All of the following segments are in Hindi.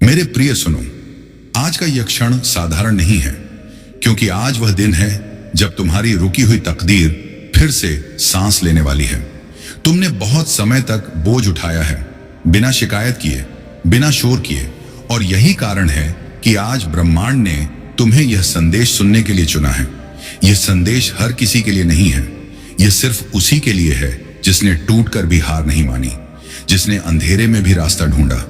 मेरे प्रिय सुनो, आज का यह क्षण साधारण नहीं है, क्योंकि आज वह दिन है जब तुम्हारी रुकी हुई तकदीर फिर से सांस लेने वाली है। तुमने बहुत समय तक बोझ उठाया है, बिना शिकायत किए, बिना शोर किए, और यही कारण है कि आज ब्रह्मांड ने तुम्हें यह संदेश सुनने के लिए चुना है। यह संदेश हर किसी के लिए नहीं है, यह सिर्फ उसी के लिए है जिसने टूटकर भी हार नहीं मानी, जिसने अंधेरे में भी रास्ता ढूंढा।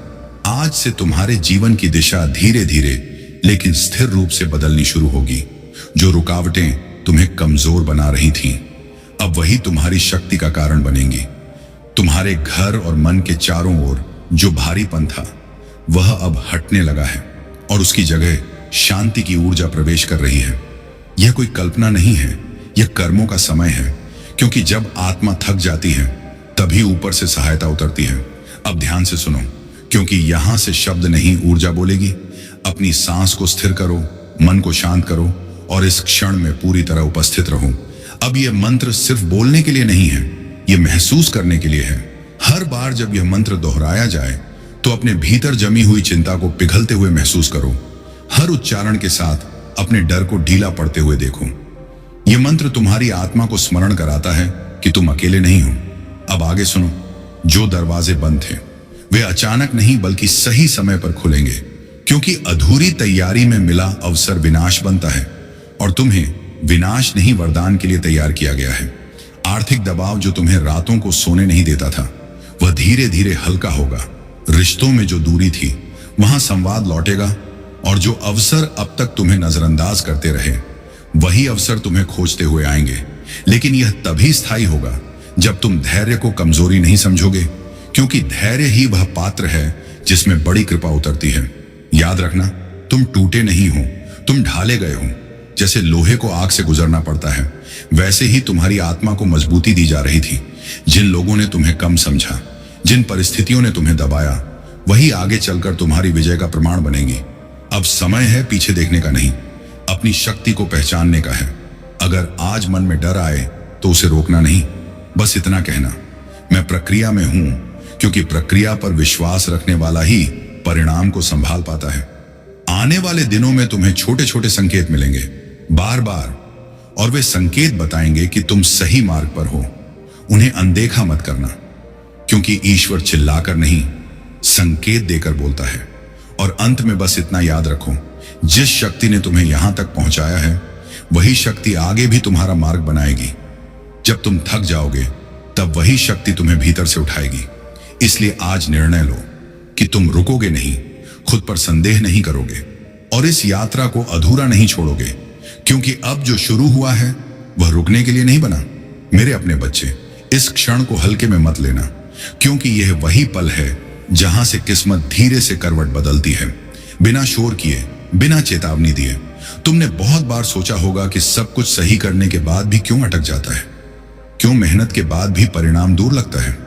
आज से तुम्हारे जीवन की दिशा धीरे धीरे लेकिन स्थिर रूप से बदलनी शुरू होगी। जो रुकावटें तुम्हें कमजोर बना रही थीं, अब वही तुम्हारी शक्ति का कारण बनेंगी। तुम्हारे घर और मन के चारों ओर जो भारीपन था, वह अब हटने लगा है और उसकी जगह शांति की ऊर्जा प्रवेश कर रही है। यह कोई कल्पना नहीं है, यह कर्मों का समय है, क्योंकि जब आत्मा थक जाती है तभी ऊपर से सहायता उतरती है। अब ध्यान से सुनो, क्योंकि यहां से शब्द नहीं, ऊर्जा बोलेगी। अपनी सांस को स्थिर करो, मन को शांत करो और इस क्षण में पूरी तरह उपस्थित रहो। अब यह मंत्र सिर्फ बोलने के लिए नहीं है, यह महसूस करने के लिए है। हर बार जब यह मंत्र दोहराया जाए तो अपने भीतर जमी हुई चिंता को पिघलते हुए महसूस करो। हर उच्चारण के साथ अपने डर को ढीला पड़ते हुए देखो। यह मंत्र तुम्हारी आत्मा को स्मरण कराता है कि तुम अकेले नहीं हो। अब आगे सुनो। जो दरवाजे बंद थे वे अचानक नहीं बल्कि सही समय पर खुलेंगे, क्योंकि अधूरी तैयारी में मिला अवसर विनाश बनता है और तुम्हें विनाश नहीं वरदान के लिए तैयार किया गया है। आर्थिक दबाव जो तुम्हें रातों को सोने नहीं देता था, वह धीरे धीरे हल्का होगा। रिश्तों में जो दूरी थी, वहां संवाद लौटेगा और जो अवसर अब तक तुम्हें नजरअंदाज करते रहे, वही अवसर तुम्हें खोजते हुए आएंगे। लेकिन यह तभी स्थायी होगा जब तुम धैर्य को कमजोरी नहीं समझोगे, क्योंकि धैर्य ही वह पात्र है जिसमें बड़ी कृपा उतरती है। याद रखना, तुम टूटे नहीं हो, तुम ढाले गए हो। जैसे लोहे को आग से गुजरना पड़ता है, वैसे ही तुम्हारी आत्मा को मजबूती दी जा रही थी। जिन लोगों ने तुम्हें कम समझा, जिन परिस्थितियों ने तुम्हें दबाया, वही आगे चलकर तुम्हारी विजय का प्रमाण बनेंगी। अब समय है पीछे देखने का नहीं, अपनी शक्ति को पहचानने का है। अगर आज मन में डर आए तो उसे रोकना नहीं, बस इतना कहना, मैं प्रक्रिया में हूं, क्योंकि प्रक्रिया पर विश्वास रखने वाला ही परिणाम को संभाल पाता है। आने वाले दिनों में तुम्हें छोटे छोटे संकेत मिलेंगे, बार बार, और वे संकेत बताएंगे कि तुम सही मार्ग पर हो। उन्हें अनदेखा मत करना, क्योंकि ईश्वर चिल्लाकर नहीं, संकेत देकर बोलता है। और अंत में बस इतना याद रखो, जिस शक्ति ने तुम्हें यहां तक पहुंचाया है, वही शक्ति आगे भी तुम्हारा मार्ग बनाएगी। जब तुम थक जाओगे तब वही शक्ति तुम्हें भीतर से उठाएगी। इसलिए आज निर्णय लो कि तुम रुकोगे नहीं, खुद पर संदेह नहीं करोगे और इस यात्रा को अधूरा नहीं छोड़ोगे, क्योंकि अब जो शुरू हुआ है वह रुकने के लिए नहीं बना। मेरे अपने बच्चे, इस क्षण को हल्के में मत लेना, क्योंकि यह वही पल है जहां से किस्मत धीरे से करवट बदलती है, बिना शोर किए, बिना चेतावनी दिए। तुमने बहुत बार सोचा होगा कि सब कुछ सही करने के बाद भी क्यों अटक जाता है, क्यों मेहनत के बाद भी परिणाम दूर लगता है।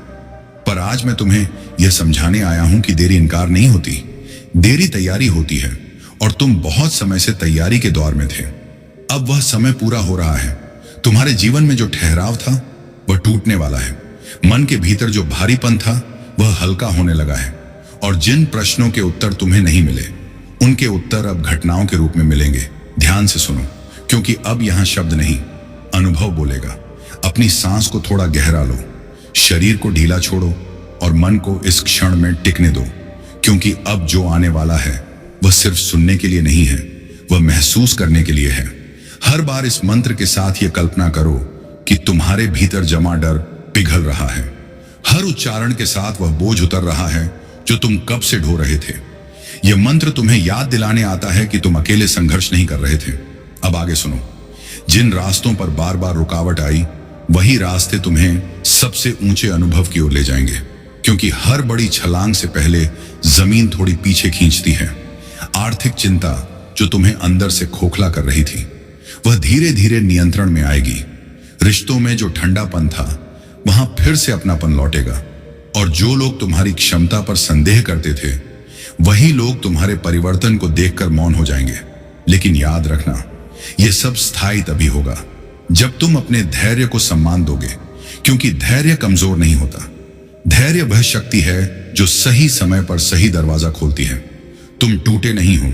पर आज मैं तुम्हें यह समझाने आया हूं कि देरी इनकार नहीं होती, देरी तैयारी होती है। और तुम बहुत समय से तैयारी के दौर में थे, अब वह समय पूरा हो रहा है। तुम्हारे जीवन में जो ठहराव था वह टूटने वाला है। मन के भीतर जो भारीपन था वह हल्का होने लगा है, और जिन प्रश्नों के उत्तर तुम्हें नहीं मिले, उनके उत्तर अब घटनाओं के रूप में मिलेंगे। ध्यान से सुनो, क्योंकि अब यहां शब्द नहीं, अनुभव बोलेगा। अपनी सांस को थोड़ा गहरा लो, शरीर को ढीला छोड़ो और मन को इस क्षण में टिकने दो, क्योंकि अब जो आने वाला है वह सिर्फ सुनने के लिए नहीं है, वह महसूस करने के लिए है। हर बार इस मंत्र के साथ यह कल्पना करो कि तुम्हारे भीतर जमा डर पिघल रहा है। हर उच्चारण के साथ वह बोझ उतर रहा है जो तुम कब से ढो रहे थे। यह मंत्र तुम्हें याद दिलाने आता है कि तुम अकेले संघर्ष नहीं कर रहे थे। अब आगे सुनो। जिन रास्तों पर बार बार रुकावट आई, वही रास्ते तुम्हें सबसे ऊंचे अनुभव की ओर ले जाएंगे, क्योंकि हर बड़ी छलांग से पहले जमीन थोड़ी पीछे खींचती है। आर्थिक चिंता जो तुम्हें अंदर से खोखला कर रही थी, वह धीरे धीरे नियंत्रण में आएगी। रिश्तों में जो ठंडापन था, वहां फिर से अपनापन लौटेगा। और जो लोग तुम्हारी क्षमता पर संदेह करते थे, वही लोग तुम्हारे परिवर्तन को देखकर मौन हो जाएंगे। लेकिन याद रखना, यह सब स्थायी तभी होगा जब तुम अपने धैर्य को सम्मान दोगे, क्योंकि धैर्य कमजोर नहीं होता। धैर्य वह शक्ति है जो सही समय पर सही दरवाजा खोलती है। तुम टूटे नहीं हो,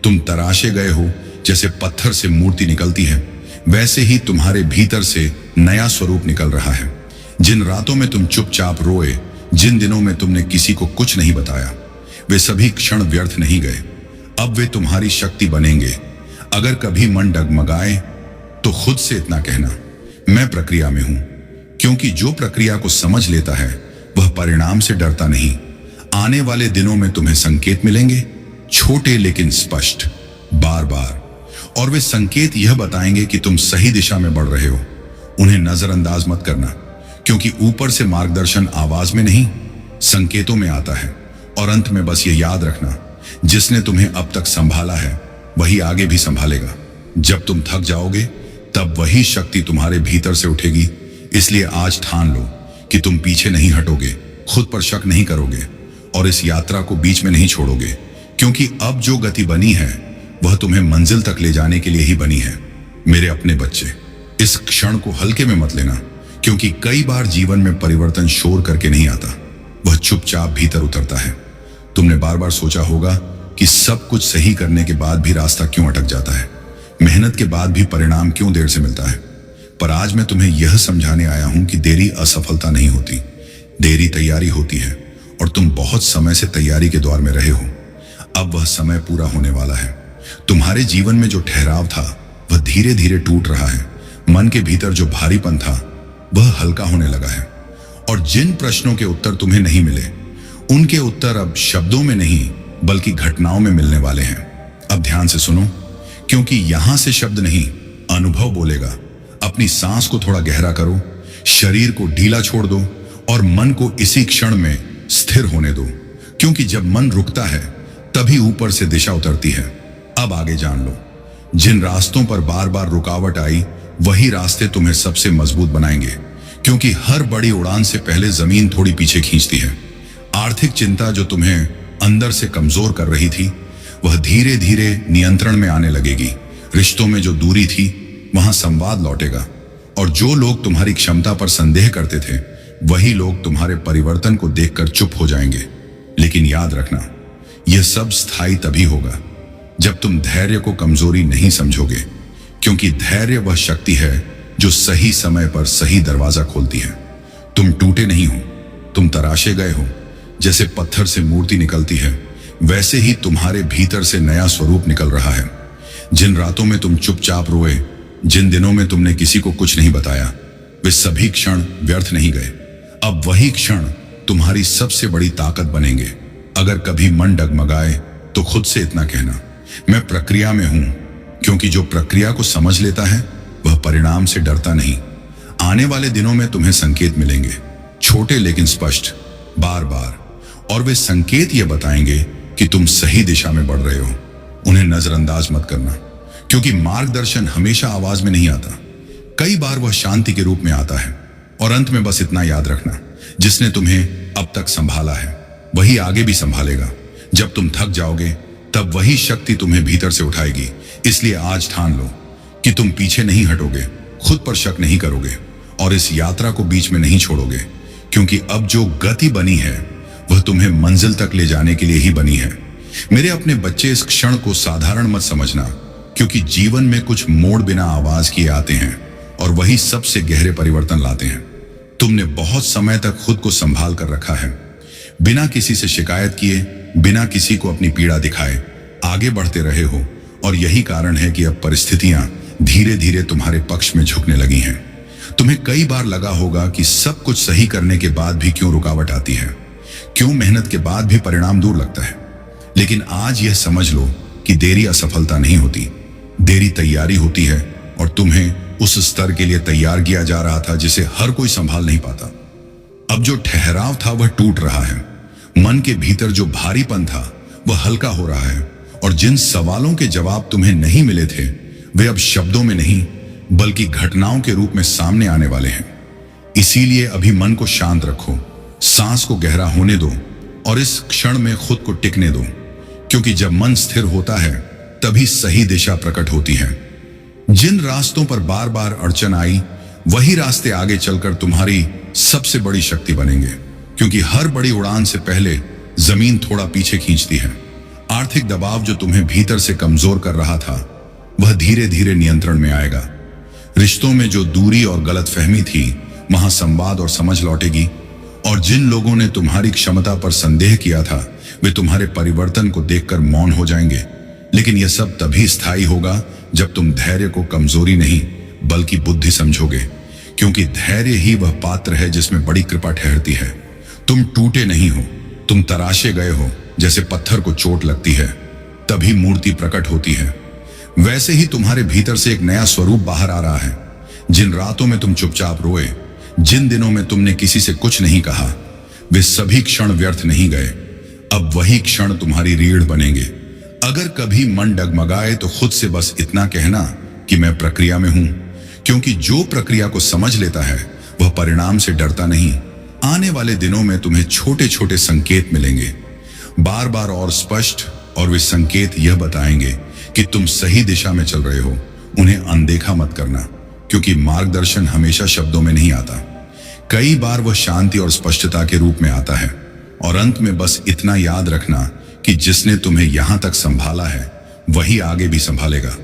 तुम तराशे गए हो। जैसे पत्थर से मूर्ति निकलती है, वैसे ही तुम्हारे भीतर से नया स्वरूप निकल रहा है। जिन रातों में तुम चुपचाप रोए, जिन दिनों में तुमने किसी को कुछ नहीं बताया, वे सभी क्षण व्यर्थ नहीं गए। अब वे तुम्हारी शक्ति बनेंगे। अगर कभी मन डगमगाए तो खुद से इतना कहना, मैं प्रक्रिया में हूं। क्योंकि जो प्रक्रिया को समझ लेता है वह परिणाम से डरता नहीं। आने वाले दिनों में तुम्हें संकेत मिलेंगे, छोटे लेकिन स्पष्ट, बार बार। और वे संकेत यह बताएंगे कि तुम सही दिशा में बढ़ रहे हो। उन्हें नजरअंदाज मत करना, क्योंकि ऊपर से मार्गदर्शन आवाज में नहीं, संकेतों में आता है। और अंत में बस ये याद रखना, जिसने तुम्हें अब तक संभाला है वही आगे भी संभालेगा। जब तुम थक जाओगे तब वही शक्ति तुम्हारे भीतर से उठेगी। इसलिए आज ठान लो कि तुम पीछे नहीं हटोगे, खुद पर शक नहीं करोगे और इस यात्रा को बीच में नहीं छोड़ोगे। क्योंकि अब जो गति बनी है वह तुम्हें मंजिल तक ले जाने के लिए ही बनी है। मेरे अपने बच्चे, इस क्षण को हल्के में मत लेना, क्योंकि कई बार जीवन में परिवर्तन शोर करके नहीं आता, वह चुपचाप भीतर उतरता है। तुमने बार बार सोचा होगा कि सब कुछ सही करने के बाद भी रास्ता क्यों अटक जाता है, मेहनत के बाद भी परिणाम क्यों देर से मिलता है। पर आज मैं तुम्हें यह समझाने आया हूं कि देरी असफलता नहीं होती, देरी तैयारी होती है। और तुम बहुत समय से तैयारी के दौर में रहे हो। अब वह समय पूरा होने वाला है। तुम्हारे जीवन में जो ठहराव था वह धीरे धीरे टूट रहा है। मन के भीतर जो भारीपन था वह हल्का होने लगा है। और जिन प्रश्नों के उत्तर तुम्हें नहीं मिले, उनके उत्तर अब शब्दों में नहीं बल्कि घटनाओं में मिलने वाले हैं। अब ध्यान से सुनो, क्योंकि यहां से शब्द नहीं, अनुभव बोलेगा। अपनी सांस को थोड़ा गहरा करो, शरीर को ढीला छोड़ दो और मन को इसी क्षण में स्थिर होने दो। क्योंकि जब मन रुकता है तभी ऊपर से दिशा उतरती है। अब आगे जान लो, जिन रास्तों पर बार बार रुकावट आई वही रास्ते तुम्हें सबसे मजबूत बनाएंगे। क्योंकि हर बड़ी उड़ान से पहले जमीन थोड़ी पीछे खींचती है। आर्थिक चिंता जो तुम्हें अंदर से कमजोर कर रही थी वह धीरे धीरे नियंत्रण में आने लगेगी। रिश्तों में जो दूरी थी वहां संवाद लौटेगा। और जो लोग तुम्हारी क्षमता पर संदेह करते थे वही लोग तुम्हारे परिवर्तन को देखकर चुप हो जाएंगे। लेकिन याद रखना, यह सब स्थायी तभी होगा जब तुम धैर्य को कमजोरी नहीं समझोगे। क्योंकि धैर्य वह शक्ति है जो सही समय पर सही दरवाजा खोलती है। तुम टूटे नहीं हो, तुम तराशे गए हो। जैसे पत्थर से मूर्ति निकलती है, वैसे ही तुम्हारे भीतर से नया स्वरूप निकल रहा है। जिन रातों में तुम चुपचाप रोए, जिन दिनों में तुमने किसी को कुछ नहीं बताया, वे सभी क्षण व्यर्थ नहीं गए। अब वही क्षण तुम्हारी सबसे बड़ी ताकत बनेंगे। अगर कभी मन डगमगाए तो खुद से इतना कहना, मैं प्रक्रिया में हूं। क्योंकि जो प्रक्रिया को समझ लेता है वह परिणाम से डरता नहीं। आने वाले दिनों में तुम्हें संकेत मिलेंगे, छोटे लेकिन स्पष्ट, बार बार। और वे संकेत ये बताएंगे कि तुम सही दिशा में बढ़ रहे हो। उन्हें नजरअंदाज मत करना, क्योंकि मार्गदर्शन हमेशा आवाज में नहीं आता, कई बार वह शांति के रूप में आता है। और अंत में बस इतना याद रखना, जिसने तुम्हें अब तक संभाला है वही आगे भी संभालेगा। जब तुम थक जाओगे तब वही शक्ति तुम्हें भीतर से उठाएगी। इसलिए आज ठान लो कि तुम पीछे नहीं हटोगे, खुद पर शक नहीं करोगे और इस यात्रा को बीच में नहीं छोड़ोगे। क्योंकि अब जो गति बनी है वह तुम्हें मंजिल तक ले जाने के लिए ही बनी है। मेरे अपने बच्चे, इस क्षण को साधारण मत समझना, क्योंकि जीवन में कुछ मोड़ बिना आवाज किए आते हैं और वही सबसे गहरे परिवर्तन लाते हैं। तुमने बहुत समय तक खुद को संभाल कर रखा है, बिना किसी से शिकायत किए, बिना किसी को अपनी पीड़ा दिखाए आगे बढ़ते रहे हो। और यही कारण है कि अब परिस्थितियां धीरे धीरे तुम्हारे पक्ष में झुकने लगी हैं। तुम्हें कई बार लगा होगा कि सब कुछ सही करने के बाद भी क्यों रुकावट आती है, क्यों मेहनत के बाद भी परिणाम दूर लगता है। लेकिन आज यह समझ लो कि देरी असफलता नहीं होती, देरी तैयारी होती है। और तुम्हें उस स्तर के लिए तैयार किया जा रहा था जिसे हर कोई संभाल नहीं पाता। अब जो ठहराव था वह टूट रहा है। मन के भीतर जो भारीपन था वह हल्का हो रहा है। और जिन सवालों के जवाब तुम्हें नहीं मिले थे वे अब शब्दों में नहीं बल्कि घटनाओं के रूप में सामने आने वाले हैं। इसीलिए अभी मन को शांत रखो, सांस को गहरा होने दो और इस क्षण में खुद को टिकने दो। क्योंकि जब मन स्थिर होता है तभी सही दिशा प्रकट होती है। जिन रास्तों पर बार बार अड़चन आई वही रास्ते आगे चलकर तुम्हारी सबसे बड़ी शक्ति बनेंगे। क्योंकि हर बड़ी उड़ान से पहले जमीन थोड़ा पीछे खींचती है। आर्थिक दबाव जो तुम्हें भीतर से कमजोर कर रहा था, वह धीरे धीरे नियंत्रण में आएगा। रिश्तों में जो दूरी और गलतफहमी थी, वहां संवाद और समझ लौटेगी। और जिन लोगों ने तुम्हारी क्षमता पर संदेह किया था, वे तुम्हारे परिवर्तन को देखकर मौन हो जाएंगे। लेकिन यह सब तभी स्थायी होगा जब तुम धैर्य को कमजोरी नहीं बल्कि बुद्धि समझोगे, क्योंकि धैर्य ही वह पात्र है जिसमें बड़ी कृपा ठहरती है। तुम टूटे नहीं हो, तुम तराशे गए हो। जैसे पत्थर को चोट लगती है तभी मूर्ति प्रकट होती है, वैसे ही तुम्हारे भीतर से एक नया स्वरूप बाहर आ रहा है। जिन रातों में तुम चुपचाप रोए, जिन दिनों में तुमने किसी से कुछ नहीं कहा, वे सभी क्षण व्यर्थ नहीं गए। अब वही क्षण तुम्हारी रीढ़ बनेंगे। अगर कभी मन डगमगाए तो खुद से बस इतना कहना कि मैं प्रक्रिया में हूं, क्योंकि जो प्रक्रिया को समझ लेता है वह परिणाम से डरता नहीं। आने वाले दिनों में तुम्हें छोटे छोटे संकेत मिलेंगे, बार बार और स्पष्ट, और वे संकेत यह बताएंगे कि तुम सही दिशा में चल रहे हो। उन्हें अनदेखा मत करना, क्योंकि मार्गदर्शन हमेशा शब्दों में नहीं आता। कई बार वह शांति और स्पष्टता के रूप में आता है। और अंत में बस इतना याद रखना कि जिसने तुम्हें यहां तक संभाला है वही आगे भी संभालेगा।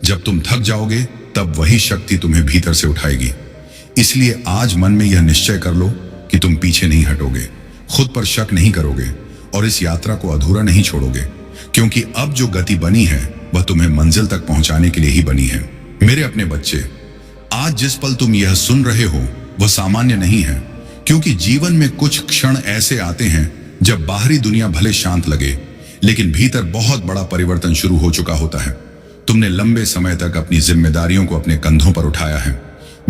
जब तुम थक जाओगे तब वही शक्ति तुम्हें भीतर से उठाएगी। इसलिए आज मन में यह निश्चय कर लो कि तुम पीछे नहीं हटोगे, खुद पर शक नहीं करोगे और इस यात्रा को अधूरा नहीं छोड़ोगे, क्योंकि अब जो गति बनी है वह तुम्हें मंजिल तक पहुंचाने के लिए ही बनी है। मेरे अपने बच्चे, आज जिस पल तुम यह सुन रहे हो वह सामान्य नहीं है, क्योंकि जीवन में कुछ क्षण ऐसे आते हैं जब बाहरी दुनिया भले शांत लगे, लेकिन भीतर बहुत बड़ा परिवर्तन शुरू हो चुका होता है। तुमने लंबे समय तक अपनी जिम्मेदारियों को अपने कंधों पर उठाया है,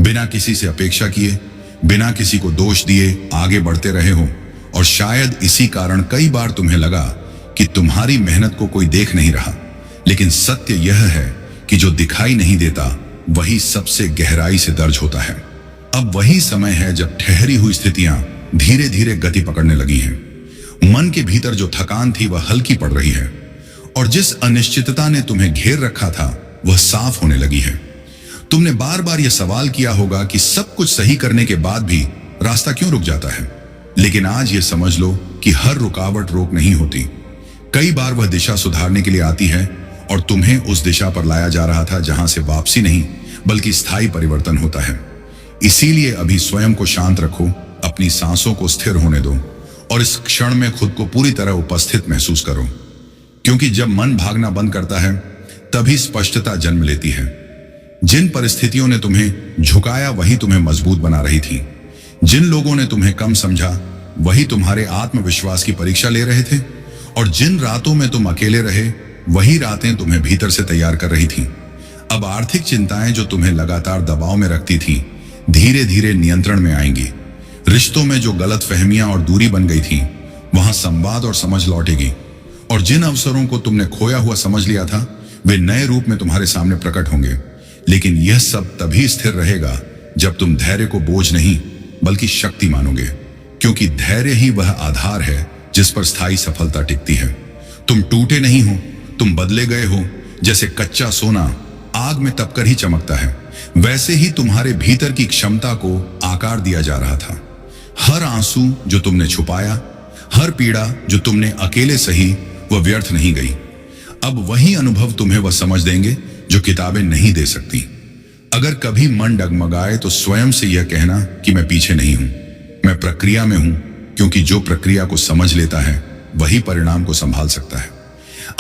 बिना किसी से अपेक्षा किए, बिना किसी को दोष दिए आगे बढ़ते रहे हो। और शायद इसी कारण कई बार तुम्हें लगा कि तुम्हारी मेहनत को कोई देख नहीं रहा। लेकिन सत्य यह है कि जो दिखाई नहीं देता वही सबसे गहराई से दर्ज होता है। अब वही समय है जब ठहरी हुई स्थितियां धीरे धीरे गति पकड़ने लगी हैं। मन के भीतर जो थकान थी वह हल्की पड़ रही है, और जिस अनिश्चितता ने तुम्हें घेर रखा था वह साफ होने लगी है। तुमने बार बार यह सवाल किया होगा कि सब कुछ सही करने के बाद भी रास्ता क्यों रुक जाता है। लेकिन आज यह समझ लो कि हर रुकावट रोक नहीं होती। कई बार वह दिशा सुधारने के लिए आती है और तुम्हें उस दिशा पर लाया जा रहा था जहां से वापसी नहीं बल्कि स्थायी परिवर्तन होता है। इसीलिए अभी स्वयं को शांत रखो, अपनी सांसों को स्थिर होने दो और इस क्षण में खुद को पूरी तरह उपस्थित महसूस करो, क्योंकि जब मन भागना बंद करता है तभी स्पष्टता जन्म लेती है। जिन परिस्थितियों ने तुम्हें झुकाया वही तुम्हें मजबूत बना रही थी। जिन लोगों ने तुम्हें कम समझा वही तुम्हारे आत्मविश्वास की परीक्षा ले रहे थे, और जिन रातों में तुम अकेले रहे वही रातें तुम्हें भीतर से तैयार कर रही थीं। अब आर्थिक चिंताएं जो तुम्हें लगातार दबाव में रखती थीं, धीरे धीरे नियंत्रण में आएंगी। रिश्तों में जो गलतफहमियां और दूरी बन गई थी, वहां संवाद और समझ लौटेगी। और जिन अवसरों को तुमने खोया हुआ समझ लिया था, वे नए रूप में तुम्हारे सामने प्रकट होंगे। लेकिन यह सब तभी स्थिर रहेगा जब तुम धैर्य को बोझ नहीं बल्कि शक्ति मानोगे, क्योंकि धैर्य ही वह आधार है जिस पर स्थायी सफलता टिकती है। तुम टूटे नहीं हो, तुम बदले गए हो। जैसे कच्चा सोना आग में तपकर ही चमकता है, वैसे ही तुम्हारे भीतर की क्षमता को आकार दिया जा रहा था। हर आंसू जो तुमने छुपाया, हर पीड़ा जो तुमने अकेले सही, वह व्यर्थ नहीं गई। अब वही अनुभव तुम्हें वह समझ देंगे जो किताबें नहीं दे सकती। अगर कभी मन डगमगाए तो स्वयं से यह कहना कि मैं पीछे नहीं हूं, मैं प्रक्रिया में हूं, क्योंकि जो प्रक्रिया को समझ लेता है वही परिणाम को संभाल सकता है।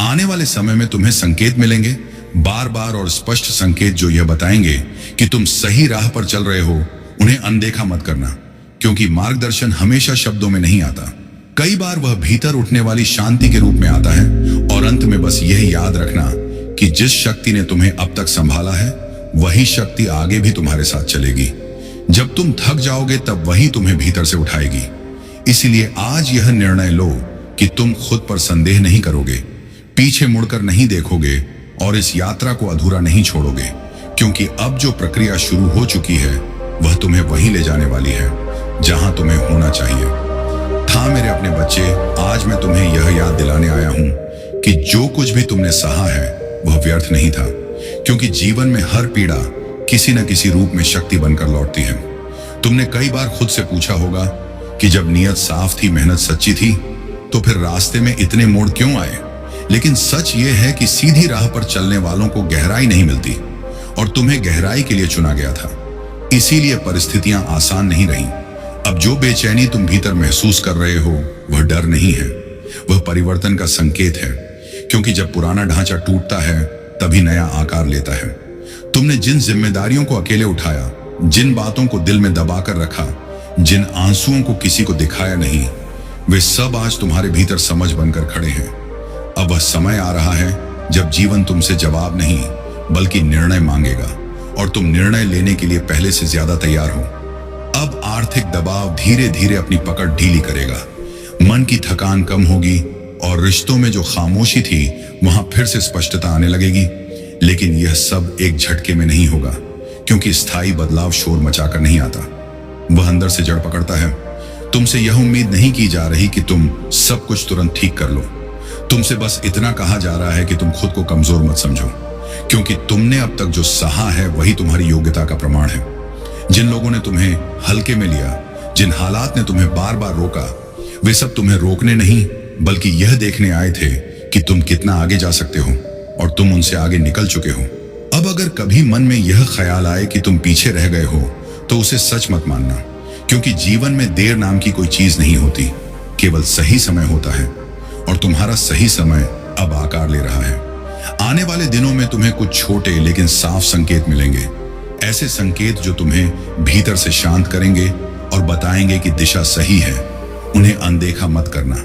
आने वाले समय में तुम्हें संकेत मिलेंगे, बार बार और स्पष्ट संकेत जो यह बताएंगे कि तुम सही राह पर चल रहे हो। उन्हें अनदेखा मत करना, क्योंकि मार्गदर्शन हमेशा शब्दों में नहीं आता। कई बार वह भीतर उठने वाली शांति के रूप में आता है। और अंत में बस यह याद रखना कि जिस शक्ति ने तुम्हें अब तक संभाला है वही शक्ति आगे भी तुम्हारे साथ चलेगी। जब तुम थक जाओगे तब वही तुम्हें भीतर से उठाएगी। इसलिए आज यह निर्णय लो कि तुम खुद पर संदेह नहीं करोगे, पीछे मुड़कर नहीं देखोगे और इस यात्रा को अधूरा नहीं छोड़ोगे, क्योंकि अब जो प्रक्रिया शुरू हो चुकी है वह तुम्हें वहीं ले जाने वाली है जहां तुम्हें होना चाहिए। था मेरे अपने बच्चे, आज मैं तुम्हें यह याद दिलाने आया हूं कि जो कुछ भी तुमने सहा है वह व्यर्थ नहीं था, क्योंकि जीवन में हर पीड़ा किसी न किसी रूप में शक्ति बनकर लौटती है। तुमने कई बार खुद से पूछा होगा कि जब नीयत साफ थी, मेहनत सच्ची थी, तो फिर रास्ते में इतने मोड़ क्यों आए। लेकिन सच यह है कि सीधी राह पर चलने वालों को गहराई नहीं मिलती और तुम्हें गहराई के लिए चुना गया था। इसीलिए परिस्थितियां आसान नहीं रहीं। अब जो बेचैनी तुम भीतर महसूस कर रहे हो वह डर नहीं है, वह परिवर्तन का संकेत है। क्योंकि जब पुराना ढांचा टूटता है तभी नया आकार लेता है। तुमने जिन जिम्मेदारियों को अकेले उठाया, जिन बातों को दिल में दबाकर रखा, जिन आंसुओं को किसी को दिखाया नहीं, वे सब आज तुम्हारे भीतर समझ बनकर खड़े हैं। अब वह समय आ रहा है जब जीवन तुमसे जवाब नहीं बल्कि निर्णय मांगेगा और तुम निर्णय लेने के लिए पहले से ज्यादा तैयार हो। अब आर्थिक दबाव धीरे धीरे अपनी पकड़ ढीली करेगा, मन की थकान कम होगी और रिश्तों में जो खामोशी थी वहां फिर से स्पष्टता आने लगेगी। लेकिन यह सब एक झटके में नहीं होगा, क्योंकि स्थायी बदलाव शोर मचाकर नहीं आता, वह अंदर से जड़ पकड़ता है। तुमसे यह उम्मीद नहीं की जा रही कि तुम सब कुछ तुरंत ठीक कर लो। तुमसे बस इतना कहा जा रहा है कि तुम खुद को कमजोर मत समझो, क्योंकि तुमने अब तक जो सहा है वही तुम्हारी योग्यता का प्रमाण है। जिन लोगों ने तुम्हें हल्के में लिया, जिन हालात ने तुम्हें बार बार रोका, वे सब तुम्हें रोकने नहीं बल्कि यह देखने आए थे कि तुम कितना आगे जा सकते हो, और तुम उनसे आगे निकल चुके हो। अब अगर कभी मन में यह ख्याल आए कि तुम पीछे रह गए हो तो उसे सच मत मानना, क्योंकि जीवन में देर नाम की कोई चीज नहीं होती, केवल सही समय होता है और तुम्हारा सही समय अब आकार ले रहा है। आने वाले दिनों में तुम्हें कुछ छोटे लेकिन साफ संकेत मिलेंगे, ऐसे संकेत जो तुम्हें भीतर से शांत करेंगे और बताएंगे कि दिशा सही है। उन्हें अनदेखा मत करना,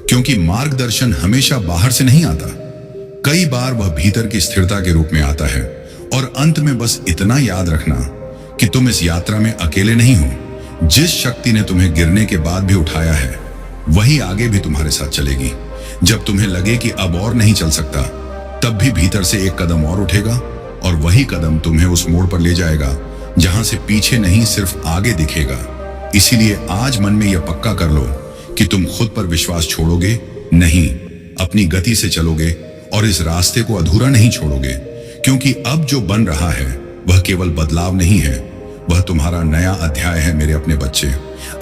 क्योंकि मार्गदर्शन हमेशा बाहर से नहीं आता, कई बार वह भीतर की स्थिरता के रूप में आता है। और अंत में बस इतना याद रखना कि तुम इस यात्रा में अकेले नहीं हो। जिस शक्ति ने तुम्हें गिरने के बाद भी उठाया है वही आगे भी तुम्हारे साथ चलेगी। जब तुम्हें लगे कि अब और नहीं चल सकता, तब भी भीतर से एक कदम और उठेगा और वही कदम तुम्हें उस मोड़ पर ले जाएगा जहां से पीछे नहीं सिर्फ आगे दिखेगा। इसीलिए आज मन में यह पक्का कर लो कि तुम खुद पर विश्वास छोड़ोगे नहीं, अपनी गति से चलोगे और इस रास्ते को अधूरा नहीं छोड़ोगे, क्योंकि अब जो बन रहा है वह केवल बदलाव नहीं है, वह तुम्हारा नया अध्याय है मेरे अपने बच्चे।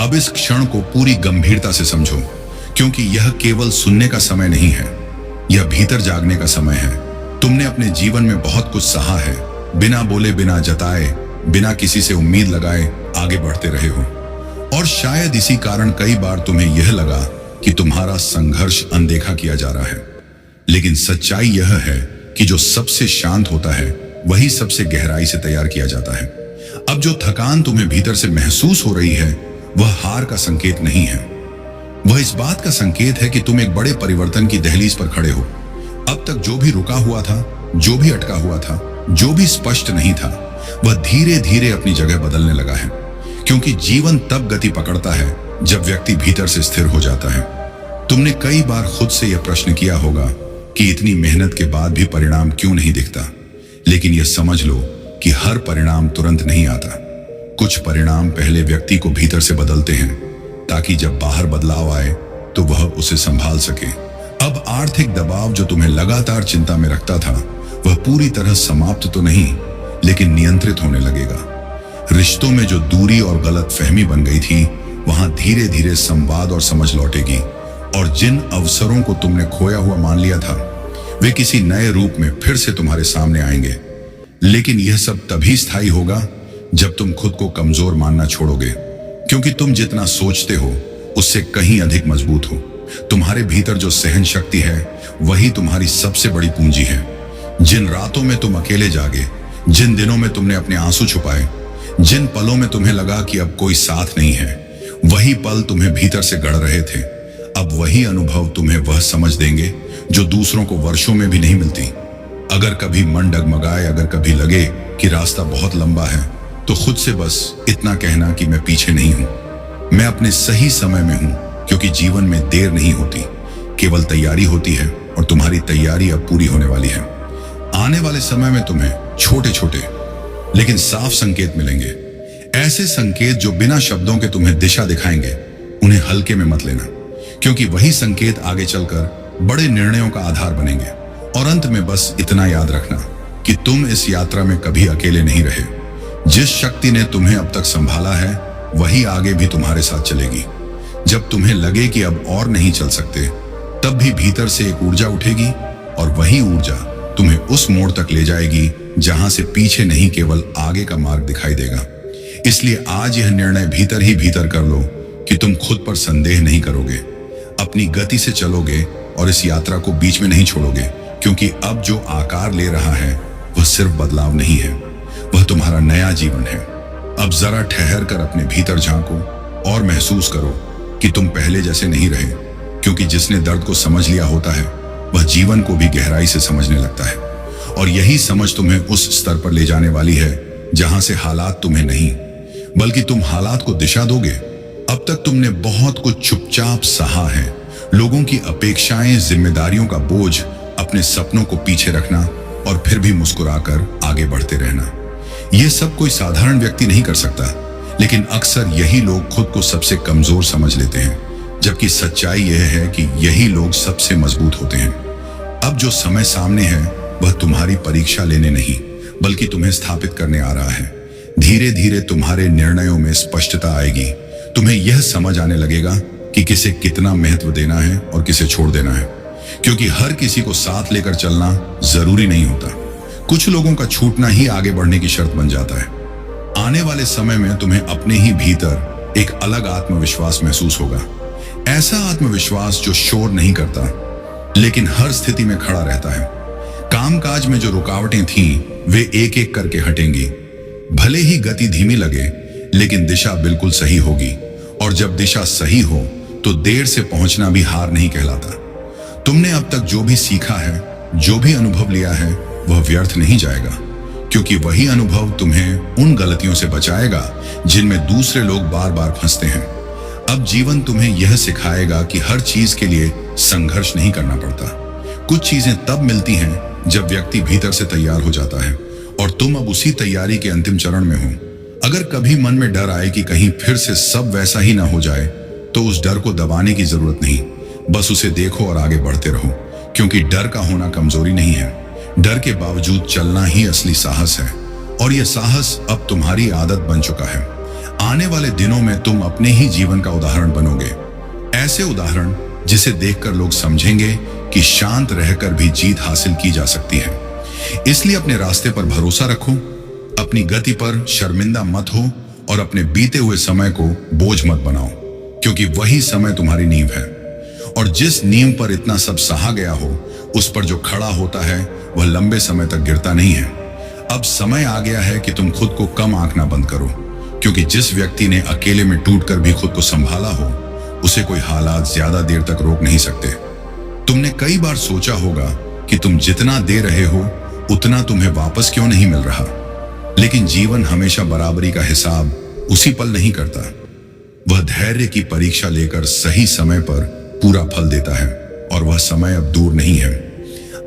अब इस क्षण को पूरी गंभीरता से समझो, क्योंकि यह केवल सुनने का समय नहीं है, यह भीतर जागने का समय है। तुमने अपने जीवन में बहुत कुछ सहा है, बिना बोले, बिना जताए, बिना किसी से उम्मीद लगाए आगे बढ़ते रहे हो। और शायद इसी कारण कई बार तुम्हें यह लगा कि तुम्हारा संघर्ष अनदेखा किया जा रहा है। लेकिन सच्चाई यह है कि जो सबसे शांत होता है वही सबसे गहराई से तैयार किया जाता है। अब जो थकान तुम्हें भीतर से महसूस हो रही है वह हार का संकेत नहीं है, वह इस बात का संकेत है कि तुम एक बड़े परिवर्तन की दहलीज पर खड़े हो। अब तक जो भी रुका हुआ था, जो भी अटका हुआ था, जो भी स्पष्ट नहीं था, वह धीरे धीरे अपनी जगह बदलने लगा है। क्योंकि जीवन तब गति पकड़ता है जब व्यक्ति भीतर से स्थिर हो जाता है। तुमने कई बार खुद से यह प्रश्न किया होगा कि इतनी मेहनत के बाद भी परिणाम क्यों नहीं दिखता, लेकिन यह समझ लो कि हर परिणाम तुरंत नहीं आता। कुछ परिणाम पहले व्यक्ति को भीतर से बदलते हैं, ताकि जब बाहर बदलाव आए तो वह उसे संभाल सके। अब आर्थिक दबाव जो तुम्हें लगातार चिंता में रखता था वह पूरी तरह समाप्त तो नहीं, लेकिन नियंत्रित होने लगेगा। रिश्तों में जो दूरी और गलत फहमी बन गई थी वहां धीरे धीरे संवाद और समझ लौटेगी, और जिन अवसरों को तुमने खोया हुआ मान लिया था वे किसी नए रूप में फिर से तुम्हारे सामने आएंगे। लेकिन यह सब तभी स्थायी होगा जब तुम खुद को कमजोर मानना छोड़ोगे, क्योंकि तुम जितना सोचते हो उससे कहीं अधिक मजबूत हो। तुम्हारे भीतर जो सहन शक्ति है वही तुम्हारी सबसे बड़ी पूंजी है। जिन रातों में तुम अकेले जागे, जिन दिनों में तुमने अपने आंसू छुपाए, जिन पलों में तुम्हें लगा कि अब कोई साथ नहीं है, वही पल तुम्हें भीतर से गढ़ रहे थे। अब वही अनुभव तुम्हें वह समझ देंगे जो दूसरों को वर्षों में भी नहीं मिलती। अगर कभी मन डगमगाए, अगर कभी लगे कि रास्ता बहुत लंबा है, तो खुद से बस इतना कहना कि मैं पीछे नहीं हूं, मैं अपने सही समय में हूं, क्योंकि जीवन में देर नहीं होती, केवल तैयारी होती है, और तुम्हारी तैयारी अब पूरी होने वाली है। आने वाले समय में तुम्हें छोटे छोटे लेकिन साफ संकेत मिलेंगे, ऐसे संकेत जो बिना शब्दों के तुम्हें दिशा दिखाएंगे। उन्हें हल्के में मत लेना, क्योंकि वही संकेत आगे चलकर बड़े निर्णयों का आधार बनेंगे। और अंत में बस इतना याद रखना कि तुम इस यात्रा में कभी अकेले नहीं रहे। जिस शक्ति ने तुम्हें अब तक संभाला है वही आगे भी तुम्हारे साथ चलेगी। जब तुम्हें लगे कि अब और नहीं चल सकते, तब भी भीतर से एक ऊर्जा उठेगी और वही ऊर्जा तुम्हें उस मोड़ तक ले जाएगी जहां से पीछे नहीं केवल आगे का मार्ग दिखाई देगा। इसलिए आज यह निर्णय भीतर ही भीतर कर लो कि तुम खुद पर संदेह नहीं करोगे, अपनी गति से चलोगे और इस यात्रा को बीच में नहीं छोड़ोगे, क्योंकि अब जो आकार ले रहा है वह सिर्फ बदलाव नहीं है, वह तुम्हारा नया जीवन है। अब जरा ठहर कर अपने भीतर झांको और महसूस करो कि तुम पहले जैसे नहीं रहे, क्योंकि जिसने दर्द को समझ लिया होता है वह जीवन को भी गहराई से समझने लगता है, और यही समझ तुम्हें उस स्तर पर ले जाने वाली है जहां से हालात तुम्हें नहीं बल्कि तुम हालात को दिशा दोगे। अब तक तुमने बहुत कुछ चुपचाप सहा है, लोगों की अपेक्षाएं, जिम्मेदारियों का बोझ, अपने सपनों को पीछे रखना और फिर भी मुस्कुराकर आगे बढ़ते रहना। यह सब कोई साधारण व्यक्ति नहीं कर सकता, लेकिन अक्सर यही लोग खुद को सबसे कमजोर समझ लेते हैं, जबकि सच्चाई यह है कि यही लोग सबसे मजबूत होते हैं। अब जो समय सामने है वह तुम्हारी परीक्षा लेने नहीं बल्कि तुम्हें स्थापित करने आ रहा है। धीरे धीरे तुम्हारे निर्णयों में स्पष्टता आएगी, तुम्हें यह समझ आने लगेगा कि किसे कितना महत्व देना है और किसे छोड़ देना है, क्योंकि हर किसी को साथ लेकर चलना जरूरी नहीं होता। कुछ लोगों का छूटना ही आगे बढ़ने की शर्त बन जाता है। आने वाले समय में तुम्हें अपने ही भीतर एक अलग आत्मविश्वास महसूस होगा, ऐसा आत्मविश्वास जो शोर नहीं करता लेकिन हर स्थिति में खड़ा रहता है। कामकाज में जो रुकावटें थीं वे एक एक करके हटेंगी, भले ही गति धीमी लगे लेकिन दिशा बिल्कुल सही होगी, और जब दिशा सही हो तो देर से पहुंचना भी हार नहीं कहलाता। तुमने अब तक जो भी सीखा है, जो भी अनुभव लिया है, वह व्यर्थ नहीं जाएगा, क्योंकि वही अनुभव तुम्हें उन गलतियों से बचाएगा जिनमें दूसरे लोग बार बार फंसते हैं। अब जीवन तुम्हें यह सिखाएगा कि हर चीज के लिए संघर्ष नहीं करना पड़ता। कुछ चीजें तब मिलती हैं जब व्यक्ति भीतर से तैयार हो जाता है, और तुम अब उसी तैयारी के अंतिम चरण में हो। अगर कभी मन में डर आए कि कहीं फिर से सब वैसा ही ना हो जाए, तो उस डर को दबाने की जरूरत नहीं, बस उसे देखो और आगे बढ़ते रहो, क्योंकि डर का होना कमजोरी नहीं है, डर के बावजूद चलना ही असली साहस है, और यह साहस अब तुम्हारी आदत बन चुका है। आने वाले दिनों में तुम अपने ही जीवन का उदाहरण बनोगे, ऐसे उदाहरण जिसे देखकर लोग समझेंगे कि शांत रहकर भी जीत हासिल की जा सकती है। इसलिए अपने रास्ते पर भरोसा रखो, अपनी गति पर शर्मिंदा मत हो, और अपने बीते हुए समय को बोझ मत बनाओ, क्योंकि वही समय तुम्हारी नींव है, और जिस नींव पर इतना सब सहा गया हो उस पर जो खड़ा होता है वह लंबे समय तक गिरता नहीं है। अब समय आ गया है कि तुम खुद को कम आंकना बंद करो, क्योंकि जिस व्यक्ति ने अकेले में टूटकर भी खुद को संभाला हो उसे कोई हालात ज्यादा देर तक रोक नहीं सकते। तुमने कई बार सोचा होगा कि तुम जितना दे रहे हो उतना तुम्हें वापस क्यों नहीं मिल रहा, लेकिन जीवन हमेशा बराबरी का हिसाब उसी पल नहीं करता, वह धैर्य की परीक्षा लेकर सही समय पर पूरा फल देता है, और वह समय अब दूर नहीं है।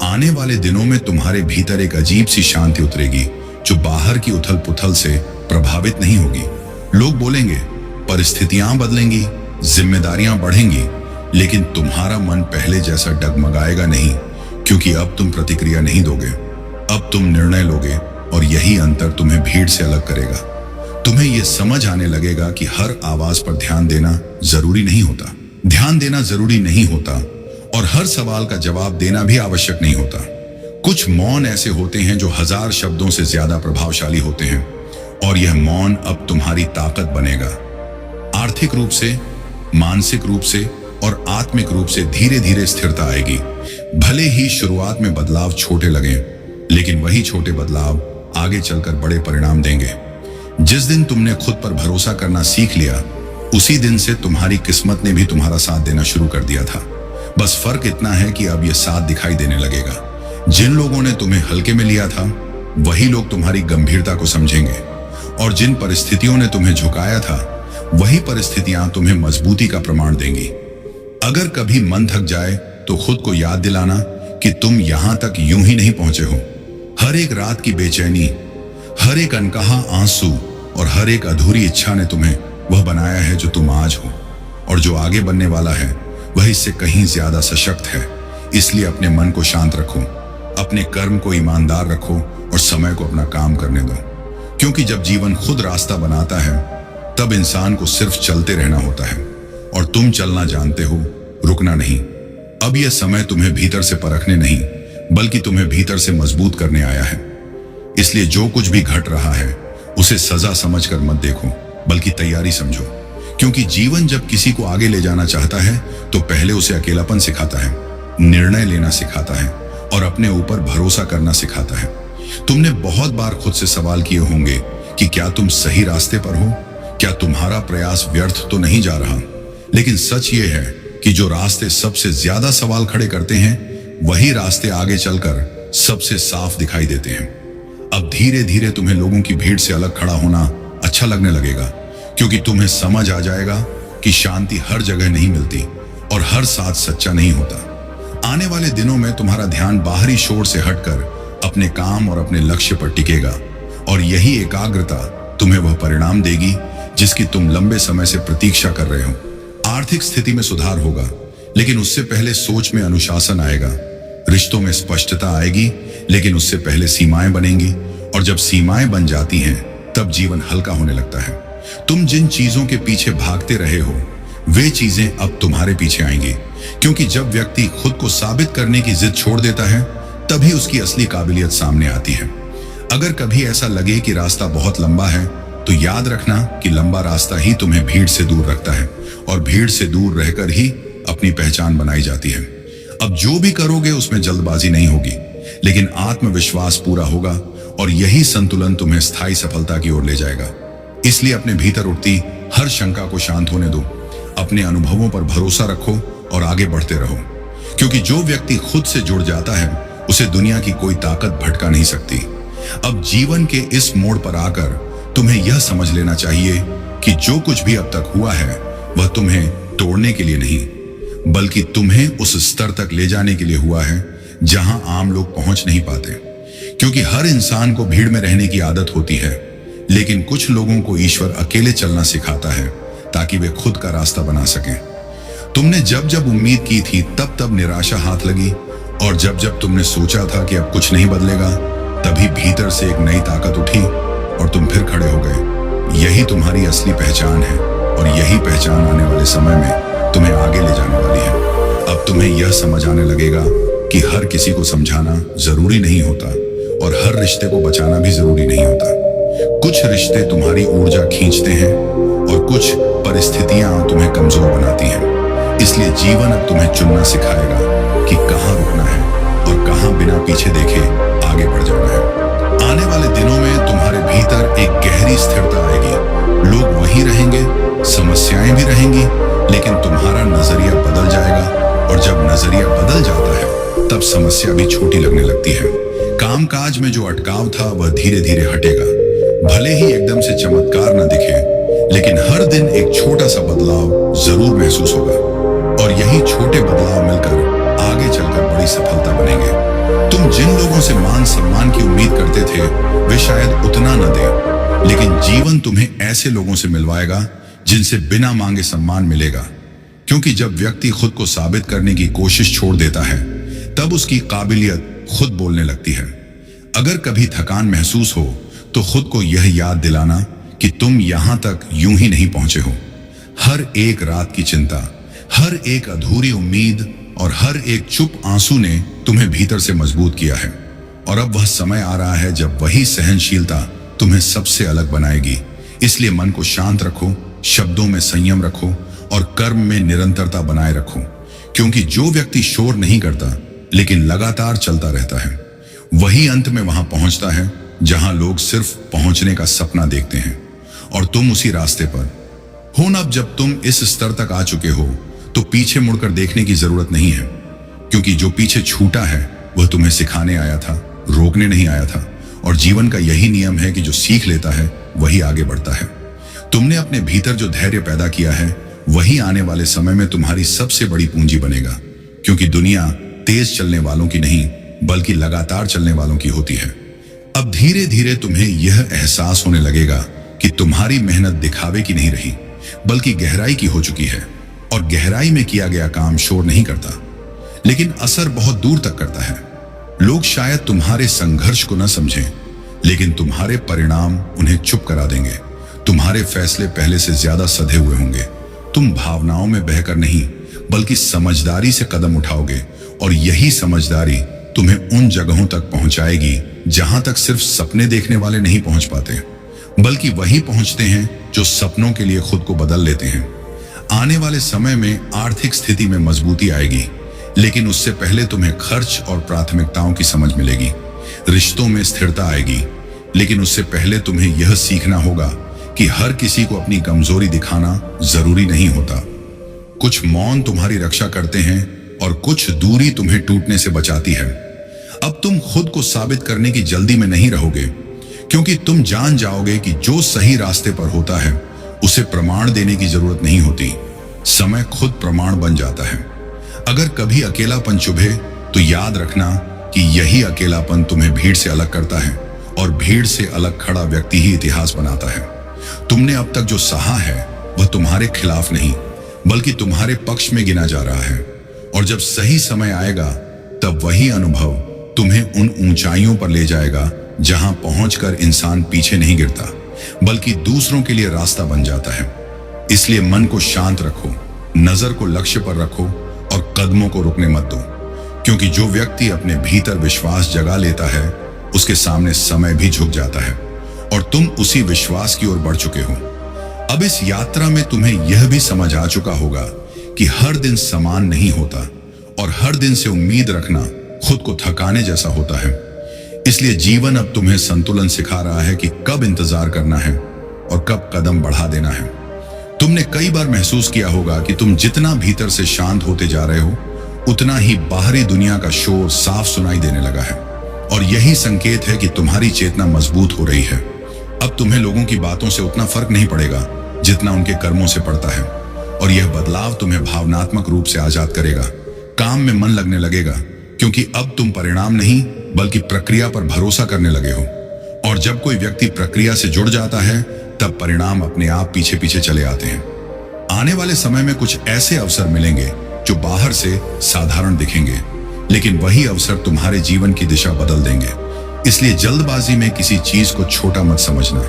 आने वाले दिनों में तुम्हारे भीतर एक अजीब सी शांति उतरेगी जो बाहर की उथल पुथल से प्रभावित नहीं होगी। लोग बोलेंगे, परिस्थितियां बदलेंगी, जिम्मेदारियां बढ़ेंगी, लेकिन तुम्हारा मन पहले जैसा डगमगाएगा नहीं, क्योंकि अब तुम प्रतिक्रिया नहीं दोगे, अब तुम निर्णय लोगे, और यही अंतर तुम्हें भीड़ से अलग करेगा। तुम्हें यह समझ आने लगेगा कि हर आवाज पर ध्यान देना जरूरी नहीं होता, ध्यान देना जरूरी नहीं होता, और हर सवाल का जवाब देना भी आवश्यक नहीं होता। कुछ मौन ऐसे होते हैं जो 1000 शब्दों से ज्यादा प्रभावशाली होते हैं, और यह मौन अब तुम्हारी ताकत बनेगा। आर्थिक रूप से, मानसिक रूप से और आत्मिक रूप से धीरे धीरे स्थिरता आएगी। भले ही शुरुआत में बदलाव छोटे लगें, लेकिन वही छोटे बदलाव आगे चलकर बड़े परिणाम देंगे। जिस दिन तुमने खुद पर भरोसा करना सीख लिया, उसी दिन से तुम्हारी किस्मत ने भी तुम्हारा साथ देना शुरू कर दिया था। बस फर्क इतना है कि अब यह साथ दिखाई देने लगेगा। जिन लोगों ने तुम्हें हल्के में लिया था वही लोग तुम्हारी गंभीरता को समझेंगे, और जिन परिस्थितियों ने तुम्हें झुकाया था वही परिस्थितियां तुम्हें मजबूती का प्रमाण देंगी। अगर कभी मन थक जाए तो खुद को याद दिलाना कि तुम यहां तक यूं ही नहीं पहुंचे हो। हर एक रात की बेचैनी, हर एक अनकहा आंसू और हर एक अधूरी इच्छा ने तुम्हें वह बनाया है जो तुम आज हो, और जो आगे बनने वाला है वह इससे कहीं ज्यादा सशक्त है। इसलिए अपने मन को शांत रखो, अपने कर्म को ईमानदार रखो और समय को अपना काम करने दो, क्योंकि जब जीवन खुद रास्ता बनाता है तब इंसान को सिर्फ चलते रहना होता है, और तुम चलना जानते हो, रुकना नहीं। अब यह समय तुम्हें भीतर से परखने नहीं बल्कि तुम्हें भीतर से मजबूत करने आया है। इसलिए जो कुछ भी घट रहा है उसे सजा समझकर मत देखो बल्कि तैयारी समझो, क्योंकि जीवन जब किसी को आगे ले जाना चाहता है तो पहले उसे अकेलापन सिखाता है, निर्णय लेना सिखाता है और अपने ऊपर भरोसा करना सिखाता है। तुमने बहुत बार खुद से सवाल किए होंगे कि क्या तुम सही रास्ते पर हो, क्या तुम्हारा प्रयास व्यर्थ तो नहीं जा रहा। लेकिन सच ये है कि जो रास्ते सबसे ज्यादा सवाल खड़े करते हैं वही रास्ते आगे चलकर सबसे साफ दिखाई देते हैं। अब धीरे धीरे तुम्हें लोगों की भीड़ से अलग खड़ा होना अच्छा लगने लगेगा, क्योंकि तुम्हें समझ आ जाएगा कि शांति हर जगह नहीं मिलती और हर साथ सच्चा नहीं होता। आने वाले दिनों में तुम्हारा ध्यान बाहरी शोर से हटकर अपने काम और अपने लक्ष्य पर टिकेगा और यही एकाग्रता तुम्हें वह परिणाम देगी जिसकी तुम लंबे समय से प्रतीक्षा कर रहे हो। आर्थिक स्थिति में सुधार होगा, लेकिन उससे पहले सोच में अनुशासन आएगा। रिश्तों में स्पष्टता आएगी, लेकिन उससे पहले सीमाएं बनेंगी, और जब सीमाएं बन जाती हैं तब जीवन हल्का होने लगता है। तुम जिन चीजों के पीछे भागते रहे हो वे चीजें अब तुम्हारे पीछे आएंगी, क्योंकि जब व्यक्ति खुद को साबित करने की जिद छोड़ देता है तभी उसकी असली काबिलियत सामने आती है। अगर कभी ऐसा लगे कि रास्ता बहुत लंबा है तो याद रखना कि लंबा रास्ता ही तुम्हें भीड़ से दूर रखता है और भीड़ से दूर रहकर ही अपनी पहचान बनाई जाती है। अब जो भी करोगे उसमें जल्दबाजी नहीं होगी, लेकिन आत्मविश्वास पूरा होगा और यही संतुलन तुम्हें स्थायी सफलता की ओर ले जाएगा। इसलिए अपने भीतर उठती हर शंका को शांत होने दो, अपने अनुभवों पर भरोसा रखो और आगे बढ़ते रहो, क्योंकि जो व्यक्ति खुद से जुड़ जाता है उसे दुनिया की कोई ताकत भटका नहीं सकती। अब जीवन के इस मोड़ पर आकर तुम्हें यह समझ लेना चाहिए कि जो कुछ भी अब तक हुआ है वह तुम्हें तोड़ने के लिए नहीं बल्कि तुम्हें उस स्तर तक ले जाने के लिए हुआ है जहां आम लोग पहुंच नहीं पाते। क्योंकि हर इंसान को भीड़ में रहने की आदत होती है, लेकिन कुछ लोगों को ईश्वर अकेले चलना सिखाता है ताकि वे खुद का रास्ता बना सकें। तुमने जब जब उम्मीद की थी तब तब निराशा हाथ लगी, और जब जब तुमने सोचा था कि अब कुछ नहीं बदलेगा तभी भीतर से एक नई ताकत उठी और तुम फिर खड़े हो गए। यही तुम्हारी असली पहचान है और यही पहचान आने वाले समय में तुम्हें आगे ले जाने वाली है। अब तुम्हें यह समझ आने लगेगा कि हर किसी को समझाना जरूरी नहीं होता और हर रिश्ते को बचाना भी जरूरी नहीं होता। कुछ रिश्ते तुम्हारी ऊर्जा खींचते हैं और कुछ परिस्थितियां तुम्हें कमजोर बनाती हैं। इसलिए जीवन अब तुम्हें चुनना सिखाएगा कि कहां रुकना है और कहां बिना पीछे देखे आगे बढ़ जाना है। आने वाले दिनों में तुम्हारे भीतर एक गहरी स्थिरता आएगी। लोग वहीं रहेंगे, समस्याएं भी रहेंगी, लेकिन तुम्हारा नजरिया बदल जाएगा, और जब नजरिया बदल जाता है तब समस्या भी छोटी लगने लगती है। कामकाज में जो अटकाव था वह धीरे धीरे हटेगा। भले ही एकदम से चमत्कार न दिखे, लेकिन हर दिन एक छोटा सा बदलाव जरूर महसूस होगा, और यही छोटे बदलाव मिलकर आगे चलकर बड़ी सफलता बनेंगे। तुम जिन लोगों से मान सम्मान की उम्मीद करते थे वे शायद उतना न दें, लेकिन जीवन तुम्हें ऐसे लोगों से मिलवाएगा जिनसे बिना मांगे सम्मान मिलेगा। क्योंकि जब व्यक्ति खुद को साबित करने की कोशिश छोड़ देता है तब उसकी काबिलियत खुद बोलने लगती है। अगर कभी थकान महसूस हो तो खुद को यह याद दिलाना कि तुम यहां तक यूं ही नहीं पहुंचे हो। हर एक रात की चिंता, हर एक अधूरी उम्मीद और हर एक चुप आंसू ने तुम्हें भीतर से मजबूत किया है, और अब वह समय आ रहा है जब वही सहनशीलता तुम्हें सबसे अलग बनाएगी। इसलिए मन को शांत रखो, शब्दों में संयम रखो और कर्म में निरंतरता बनाए रखो, क्योंकि जो व्यक्ति शोर नहीं करता लेकिन लगातार चलता रहता है वही अंत में वहां पहुंचता है जहां लोग सिर्फ पहुंचने का सपना देखते हैं, और तुम उसी रास्ते पर हो। अब जब तुम इस स्तर तक आ चुके हो तो पीछे मुड़कर देखने की जरूरत नहीं है, क्योंकि जो पीछे छूटा है वह तुम्हें सिखाने आया था, रोकने नहीं आया था। और जीवन का यही नियम है कि जो सीख लेता है वही आगे बढ़ता है। तुमने अपने भीतर जो धैर्य पैदा किया है वही आने वाले समय में तुम्हारी सबसे बड़ी पूंजी बनेगा, क्योंकि दुनिया तेज चलने वालों की नहीं बल्कि लगातार चलने वालों की होती है। अब धीरे धीरे तुम्हें यह एहसास होने लगेगा कि तुम्हारी मेहनत दिखावे की नहीं रही बल्कि गहराई की हो चुकी है, और गहराई में किया गया काम शोर नहीं करता लेकिन असर बहुत दूर तक करता है। लोग शायद तुम्हारे संघर्ष को न समझें, लेकिन तुम्हारे परिणाम उन्हें चुप करा देंगे। तुम्हारे फैसले पहले से ज्यादा सधे हुए होंगे। तुम भावनाओं में बहकर नहीं बल्कि समझदारी से कदम उठाओगे, और यही समझदारी तुम्हें उन जगहों तक पहुंचाएगी जहां तक सिर्फ सपने देखने वाले नहीं पहुंच पाते, बल्कि वही पहुंचते हैं जो सपनों के लिए खुद को बदल लेते हैं। आने वाले समय में आर्थिक स्थिति में मजबूती आएगी, लेकिन उससे पहले तुम्हें खर्च और प्राथमिकताओं की समझ मिलेगी। रिश्तों में स्थिरता आएगी, लेकिन उससे पहले तुम्हें यह सीखना होगा कि हर किसी को अपनी कमजोरी दिखाना जरूरी नहीं होता। कुछ मौन तुम्हारी रक्षा करते हैं और कुछ दूरी तुम्हें टूटने से बचाती है। अब तुम खुद को साबित करने की जल्दी में नहीं रहोगे, क्योंकि तुम जान जाओगे कि जो सही रास्ते पर होता है उसे प्रमाण देने की जरूरत नहीं होती। समय खुद प्रमाण बन जाता है। अगर कभी अकेलापन चुभे तो याद रखना कि यही अकेलापन तुम्हें भीड़ से अलग करता है, और भीड़ से अलग खड़ा व्यक्ति ही इतिहास बनाता है। तुमने अब तक जो सहा है वह तुम्हारे खिलाफ नहीं, बल्कि तुम्हारे पक्ष में गिना जा रहा है। और जब सही समय आएगा तब वही अनुभव तुम्हें उन ऊंचाइयों पर ले जाएगा जहां पहुंचकर इंसान पीछे नहीं गिरता, बल्कि दूसरों के लिए रास्ता बन जाता है। इसलिए मन को शांत रखो, नजर को लक्ष्य पर रखो और कदमों को रुकने मत दो, क्योंकि जो व्यक्ति अपने भीतर विश्वास जगा लेता है उसके सामने समय भी झुक जाता है, और तुम उसी विश्वास की ओर बढ़ चुके हो। अब इस यात्रा में तुम्हें यह भी समझ आ चुका होगा कि हर दिन समान नहीं होता, और हर दिन से उम्मीद रखना खुद को थकाने जैसा होता है। इसलिए जीवन अब तुम्हें संतुलन सिखा रहा है कि कब इंतजार करना है और कब कदम बढ़ा देना है। तुमने कई बार महसूस किया होगा कि तुम जितना भीतर से शांत होते जा रहे हो, उतना ही बाहरी दुनिया का शोर साफ सुनाई देने लगा है, और यही संकेत है कि तुम्हारी चेतना मजबूत हो रही है। अब तुम्हें लोगों की बातों से उतना फर्क नहीं पड़ेगा जितना उनके कर्मों से पड़ता है, और यह बदलाव तुम्हें भावनात्मक रूप से आजाद करेगा। काम में मन लगने लगेगा, क्योंकि अब तुम परिणाम नहीं बल्कि प्रक्रिया पर भरोसा करने लगे हो। और जब कोई व्यक्ति प्रक्रिया से जुड़ जाता है तब परिणाम अपने आप पीछे पीछे चले आते हैं। आने वाले समय में कुछ ऐसे अवसर मिलेंगे जो बाहर से साधारण दिखेंगे, लेकिन वही अवसर तुम्हारे जीवन की दिशा बदल देंगे। इसलिए जल्दबाजी में किसी चीज को छोटा मत समझना,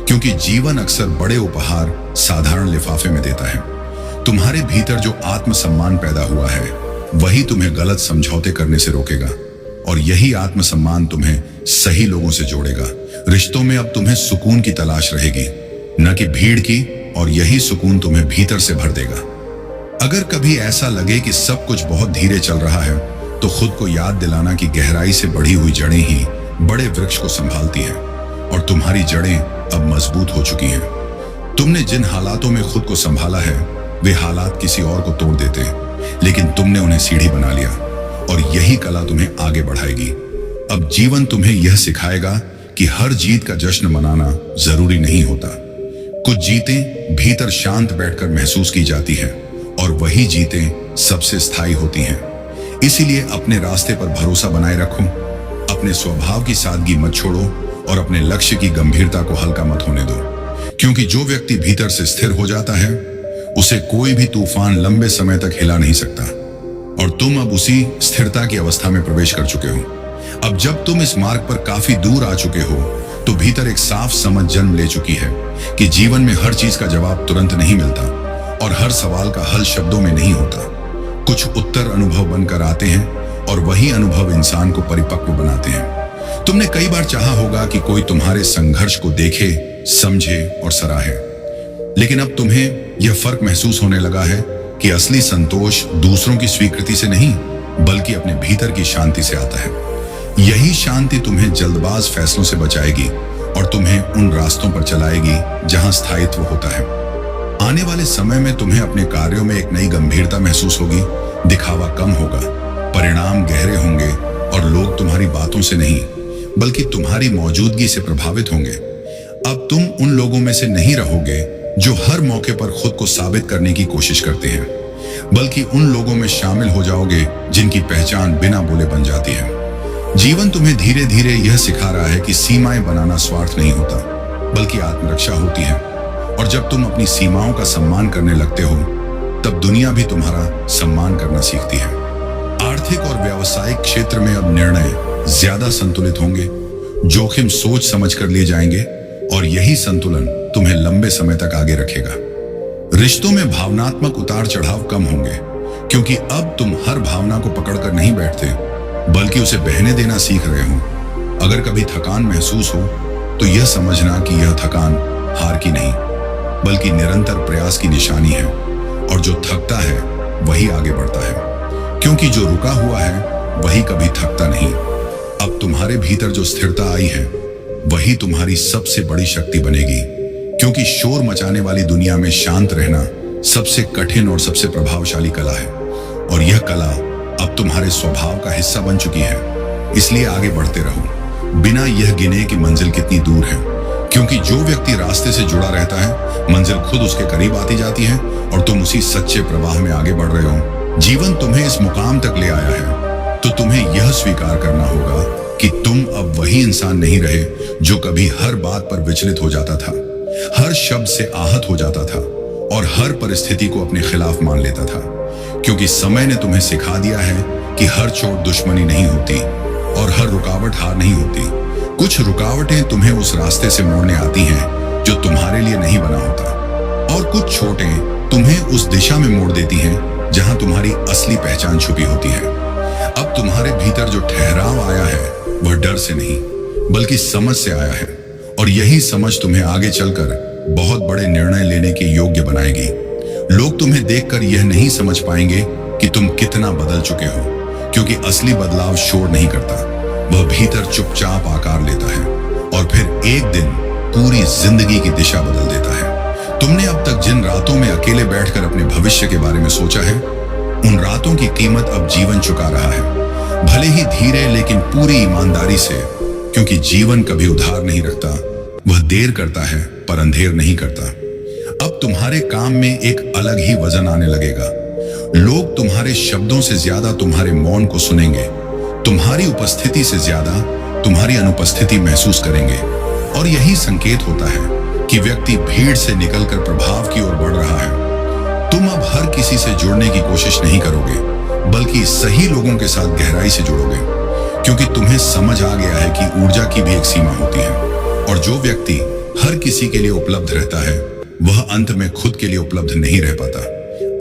क्योंकि जीवन अक्सर बड़े उपहार साधारण लिफाफे में देता है। तुम्हारे भीतर जो आत्मसम्मान पैदा हुआ है वही तुम्हें गलत समझौते करने से रोकेगा, और यही आत्मसम्मान तुम्हें सही लोगों से जोड़ेगा। रिश्तों में अब तुम्हें सुकून की तलाश रहेगी, न कि भीड़ की, और यही सुकून तुम्हें भीतर से भर देगा। अगर कभी ऐसा लगे कि सब कुछ बहुत धीरे चल रहा है, तो खुद को याद दिलाना कि गहराई से बढ़ी हुई जड़ें ही बड़े वृक्ष को संभालती हैं, और तुम्हारी जड़ें अब मजबूत हो चुकी हैं। तुमने जिन हालातों में खुद को संभाला है वे हालात किसी और को तोड़ देते हैं, लेकिन तुमने उन्हें सीढ़ी बना लिया, और यही कला तुम्हें आगे बढ़ाएगी। अब जीवन तुम्हें यह सिखाएगा कि हर जीत का जश्न मनाना जरूरी नहीं होता। कुछ जीतें भीतर शांत बैठकर महसूस की जाती हैं, और वही जीतें सबसे स्थायी होती हैं। इसीलिए अपने रास्ते पर भरोसा बनाए रखो, अपने स्वभाव की सादगी मत छोड़ो, और अपने लक्ष्य की गंभीरता को हल्का मत होने दो, क्योंकि जो व्यक्ति भीतर से स्थिर हो जाता है उसे कोई भी तूफान लंबे समय तक हिला नहीं सकता, और तुम अब उसी स्थिरता की अवस्था में प्रवेश कर चुके हो। अब जब तुम इस मार्ग पर काफी दूर आ चुके हो तो भीतर एक साफ समझ जन्म ले चुकी है कि जीवन में हर चीज का जवाब तुरंत नहीं मिलता, और हर सवाल का हल शब्दों में नहीं होता। कुछ उत्तर अनुभव बनकर आते हैं, और वही अनुभव इंसान को परिपक्व बनाते हैं। तुमने कई बार चाहा होगा कि कोई तुम्हारे संघर्ष को देखे, समझे और सराहे, लेकिन अब तुम्हें यह फर्क महसूस होने लगा है कि असली संतोष दूसरों की स्वीकृति से नहीं बल्कि अपने भीतर की शांति से आता है। यही शांति तुम्हें जल्दबाज फैसलों से बचाएगी और तुम्हें उन रास्तों पर चलाएगी जहां स्थायित्व होता है। आने वाले समय में तुम्हें अपने कार्यों में एक नई गंभीरता महसूस होगी, दिखावा कम होगा, परिणाम गहरे होंगे, और लोग तुम्हारी बातों से नहीं बल्कि तुम्हारी मौजूदगी से प्रभावित होंगे। अब तुम उन लोगों में से नहीं रहोगे जो हर मौके पर खुद को साबित करने की कोशिश करते हैं, बल्कि उन लोगों में शामिल हो जाओगे जिनकी पहचान बिना बोले बन जाती है। जीवन तुम्हें धीरे धीरे यह सिखा रहा है कि सीमाएं बनाना स्वार्थ नहीं होता बल्कि आत्मरक्षा होती है, और जब तुम अपनी सीमाओं का सम्मान करने लगते हो तब दुनिया भी तुम्हारा सम्मान करना सीखती है। आर्थिक और व्यावसायिक क्षेत्र में अब निर्णय ज्यादा संतुलित होंगे, जोखिम सोच समझ कर लिए जाएंगे, और यही संतुलन तुम्हें लंबे समय तक आगे रखेगा। रिश्तों में भावनात्मक उतार चढ़ाव कम होंगे, क्योंकि अब तुम हर भावना को पकड़कर नहीं बैठते, बल्कि उसे बहने देना सीख रहे हो। अगर कभी थकान महसूस हो तो यह समझना कि यह थकान हार की नहीं, बल्कि निरंतर प्रयास की निशानी है। और जो थकता है वही आगे बढ़ता है, क्योंकि जो रुका हुआ है वही कभी थकता नहीं। अब तुम्हारे भीतर जो स्थिरता आई है वही तुम्हारी सबसे बड़ी शक्ति बनेगी, क्योंकि शोर मचाने वाली दुनिया में शांत रहना सबसे कठिन और सबसे प्रभावशाली कला है। और यह कला अब तुम्हारे स्वभाव का हिस्सा बन चुकी है। इसलिए आगे बढ़ते रहो, बिना यह गिने कि मंजिल कितनी दूर है, क्योंकि जो व्यक्ति रास्ते से जुड़ा रहता है मंजिल खुद उसके करीब आती जाती है और तुम उसी सच्चे प्रवाह में आगे बढ़ रहे हो। जीवन तुम्हें इस मुकाम तक ले आया है तो तुम्हें यह स्वीकार करना होगा कि तुम अब वही इंसान नहीं रहे जो कभी हर बात पर विचलित हो जाता था, हर शब्द से आहत हो जाता था और हर परिस्थिति को अपने खिलाफ मान लेता था। क्योंकि समय ने तुम्हें सिखा दिया है कि हर चोट दुश्मनी नहीं होती और हर रुकावट हार नहीं होती। कुछ रुकावटें तुम्हें उस रास्ते से मोड़ने आती हैं जो तुम्हारे लिए नहीं बना होता, और कुछ चोटें तुम्हें उस दिशा में मोड़ देती हैं जहां तुम्हारी असली पहचान छुपी होती है। अब तुम्हारे भीतर जो ठहराव आया है वह डर से नहीं बल्कि समझ से आया है, और यही समझ तुम्हें आगे चलकर बहुत बड़े निर्णय लेने के योग्य बनाएगी। लोग तुम्हें देखकर यह नहीं समझ पाएंगे कि तुम कितना बदल चुके हो, क्योंकि असली बदलाव शोर नहीं करता, वह भीतर चुपचाप आकार लेता है और फिर एक दिन पूरी जिंदगी की दिशा बदल देता है। तुमने अब तक जिन रातों में अकेले बैठकर अपने भविष्य के बारे में सोचा है, उन रातों की कीमत अब जीवन चुका रहा है, भले ही धीरे लेकिन पूरी ईमानदारी से, क्योंकि जीवन कभी उधार नहीं रखता, वह देर करता है पर अंधेर नहीं करता। अब तुम्हारे काम में एक अलग ही वजन आने लगेगा। लोग तुम्हारे शब्दों से ज्यादा तुम्हारे मौन को सुनेंगे, तुम्हारी उपस्थिति से ज्यादा तुम्हारी अनुपस्थिति महसूस करेंगे। और यही संकेत होता है कि व्यक्ति भीड़ से निकलकर प्रभाव की ओर बढ़ रहा है। तुम अब हर किसी से जुड़ने की कोशिश नहीं करोगे, बल्कि सही लोगों के साथ गहराई से जुड़ोगे, क्योंकि तुम्हें समझ आ गया है कि ऊर्जा की भी एक सीमा होती है, और जो व्यक्ति हर किसी के लिए उपलब्ध रहता है वह अंत में खुद के लिए उपलब्ध नहीं रह पाता।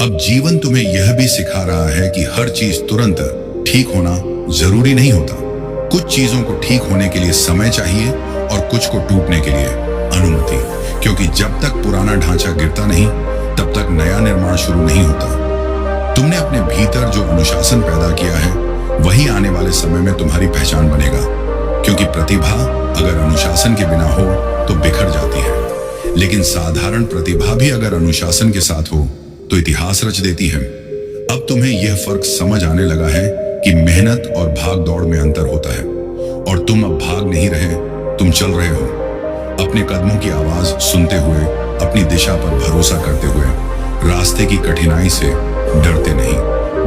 अब जीवन तुम्हें यह भी सिखा रहा है कि हर चीज तुरंत ठीक होना जरूरी नहीं होता। कुछ चीजों को ठीक होने के लिए समय चाहिए और कुछ को टूटने के लिए अनुमति, क्योंकि जब तक पुराना ढांचा गिरता नहीं तब तक नया निर्माण शुरू नहीं होता। तुमने अपने भीतर जो अनुशासन पैदा किया है वही आने वाले समय में तुम्हारी पहचान बनेगा, क्योंकि प्रतिभा अगर अनुशासन के बिना हो तो बिखर जाती है, लेकिन साधारण प्रतिभा भी अगर अनुशासन के साथ हो तो इतिहास रच देती है। अब तुम्हें यह फर्क समझ आने लगा है कि मेहनत और भाग दौड़ में अंतर होता है, और तुम अब भाग नहीं रहे, तुम चल रहे हो, अपने कदमों की आवाज सुनते हुए, अपनी दिशा पर भरोसा करते हुए, रास्ते की कठिनाई से डरते नहीं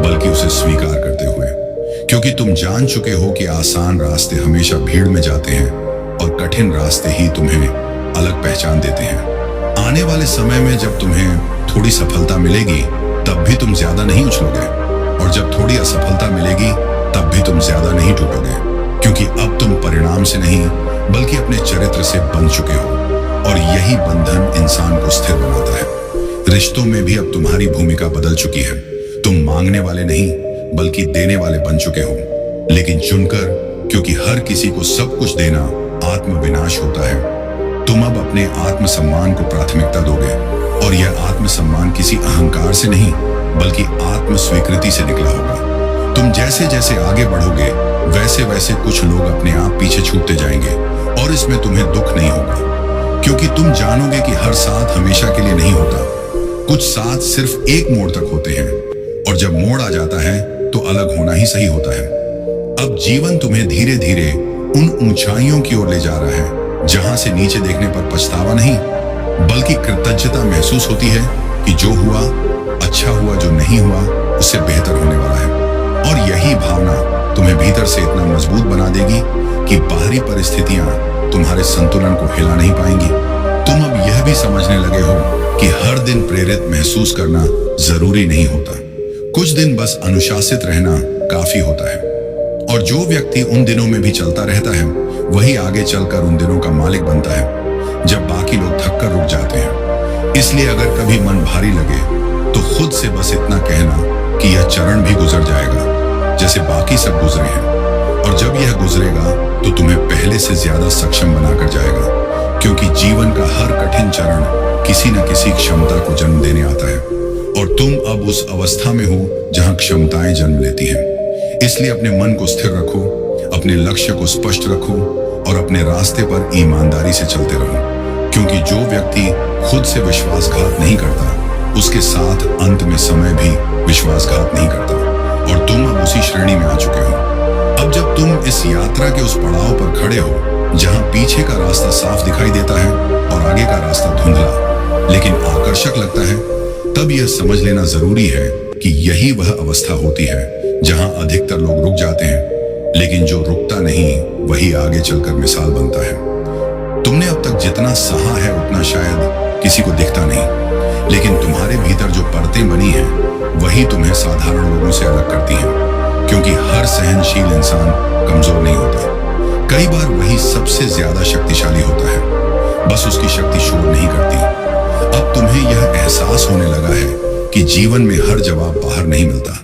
बल्कि उसे स्वीकार करते हुए, क्योंकि तुम जान चुके हो कि आसान रास्ते हमेशा भीड़ में जाते हैं और कठिन रास्ते ही तुम्हें अलग पहचान देते हैं। आने वाले समय में जब तुम्हें थोड़ी सफलता मिलेगी तब भी तुम ज्यादा नहीं उछलोगे, और जब थोड़ी असफलता मिलेगी तब भी तुम ज्यादा नहीं टूटोगे, क्योंकि अब तुम परिणाम से नहीं बल्कि अपने चरित्र से बंध चुके हो, और यही बंधन इंसान को स्थिर बनाता है। रिश्तों में भी अब तुम्हारी भूमिका बदल चुकी है। तुम मांगने वाले नहीं बल्कि देने वाले बन चुके हो, लेकिन चुनकर, क्योंकि हर किसी को सब कुछ देना आत्मविनाश होता है। तुम अब अपने आत्मसम्मान को प्राथमिकता दोगे, और यह आत्मसम्मान किसी अहंकार से नहीं बल्कि आत्म स्वीकृति से निकला होगा। तुम जैसे जैसे आगे बढ़ोगे वैसे वैसे कुछ लोग अपने आप पीछे छूटते जाएंगे, और इसमें तुम्हें दुख नहीं होगा, क्योंकि तुम जानोगे कि हर साथ हमेशा के लिए नहीं होता। कुछ साथ सिर्फ एक मोड़ तक होते हैं, और जब मोड़ आ जाता है तो अलग होना ही सही होता है। अब जीवन तुम्हें धीरे धीरे उन ऊंचाइयों की ओर ले जा रहा है जहां से नीचे देखने पर पछतावा नहीं बल्कि कृतज्ञता महसूस होती है कि जो हुआ अच्छा हुआ, जो नहीं हुआ उससे बेहतर होने वाला है। और यही भावना तुम्हें भीतर से इतना मजबूत बना देगी कि बाहरी परिस्थितियां तुम्हारे संतुलन को हिला नहीं पाएंगी। तुम अब यह भी समझने लगे हो कि हर दिन प्रेरित महसूस करना जरूरी नहीं होता, कुछ दिन बस अनुशासित रहना काफी होता है। और जो व्यक्ति उन दिनों में भी चलता रहता है वही आगे चलकर उन दिनों का मालिक बनता है जब बाकी लोग थककर रुक जाते हैं। इसलिए अगर कभी मन भारी लगे तो खुद से बस इतना कहना कि यह चरण भी गुजर जाएगा जैसे बाकी सब गुजरे हैं, और जब यह गुजरेगा तो तुम्हें पहले से ज्यादा सक्षम बनाकर जाएगा, क्योंकि जीवन का हर कठिन चरण किसी न किसी क्षमता को जन्म देने आता है, और तुम अब उस अवस्था में हो जहां क्षमताएं जन्म लेती हैं। इसलिए अपने मन को स्थिर रखो, अपने लक्ष्य को स्पष्ट रखो और अपने रास्ते पर ईमानदारी से चलते रहो, क्योंकि जो व्यक्ति खुद से विश्वासघात नहीं करता उसके साथ अंत में समय भी विश्वासघात नहीं करता, और तुम अब उसी श्रेणी में आ चुके हो। अब जब तुम इस यात्रा के उस पड़ाव पर खड़े हो जहां पीछे का रास्ता साफ दिखाई देता है और आगे का रास्ता धुंधला लेकिन आकर्षक लगता है, तब यह समझ लेना जरूरी है कि यही वह अवस्था होती है जहां अधिकतर लोग रुक जाते हैं, लेकिन जो रुकता नहीं वही आगे चलकर मिसाल बनता है। तुमने अब तक जितना सहा है उतना शायद किसी को दिखता नहीं, लेकिन तुम्हारे भीतर जो परतें बनी हैं वही तुम्हें साधारण लोगों से अलग करती हैं, क्योंकि हर सहनशील इंसान कमजोर नहीं होता। कई बार वही सबसे ज्यादा शक्तिशाली होता है, बस उसकी शक्ति शोर नहीं करती। अब तुम्हें यह एहसास होने लगा है कि जीवन में हर जवाब बाहर नहीं मिलता,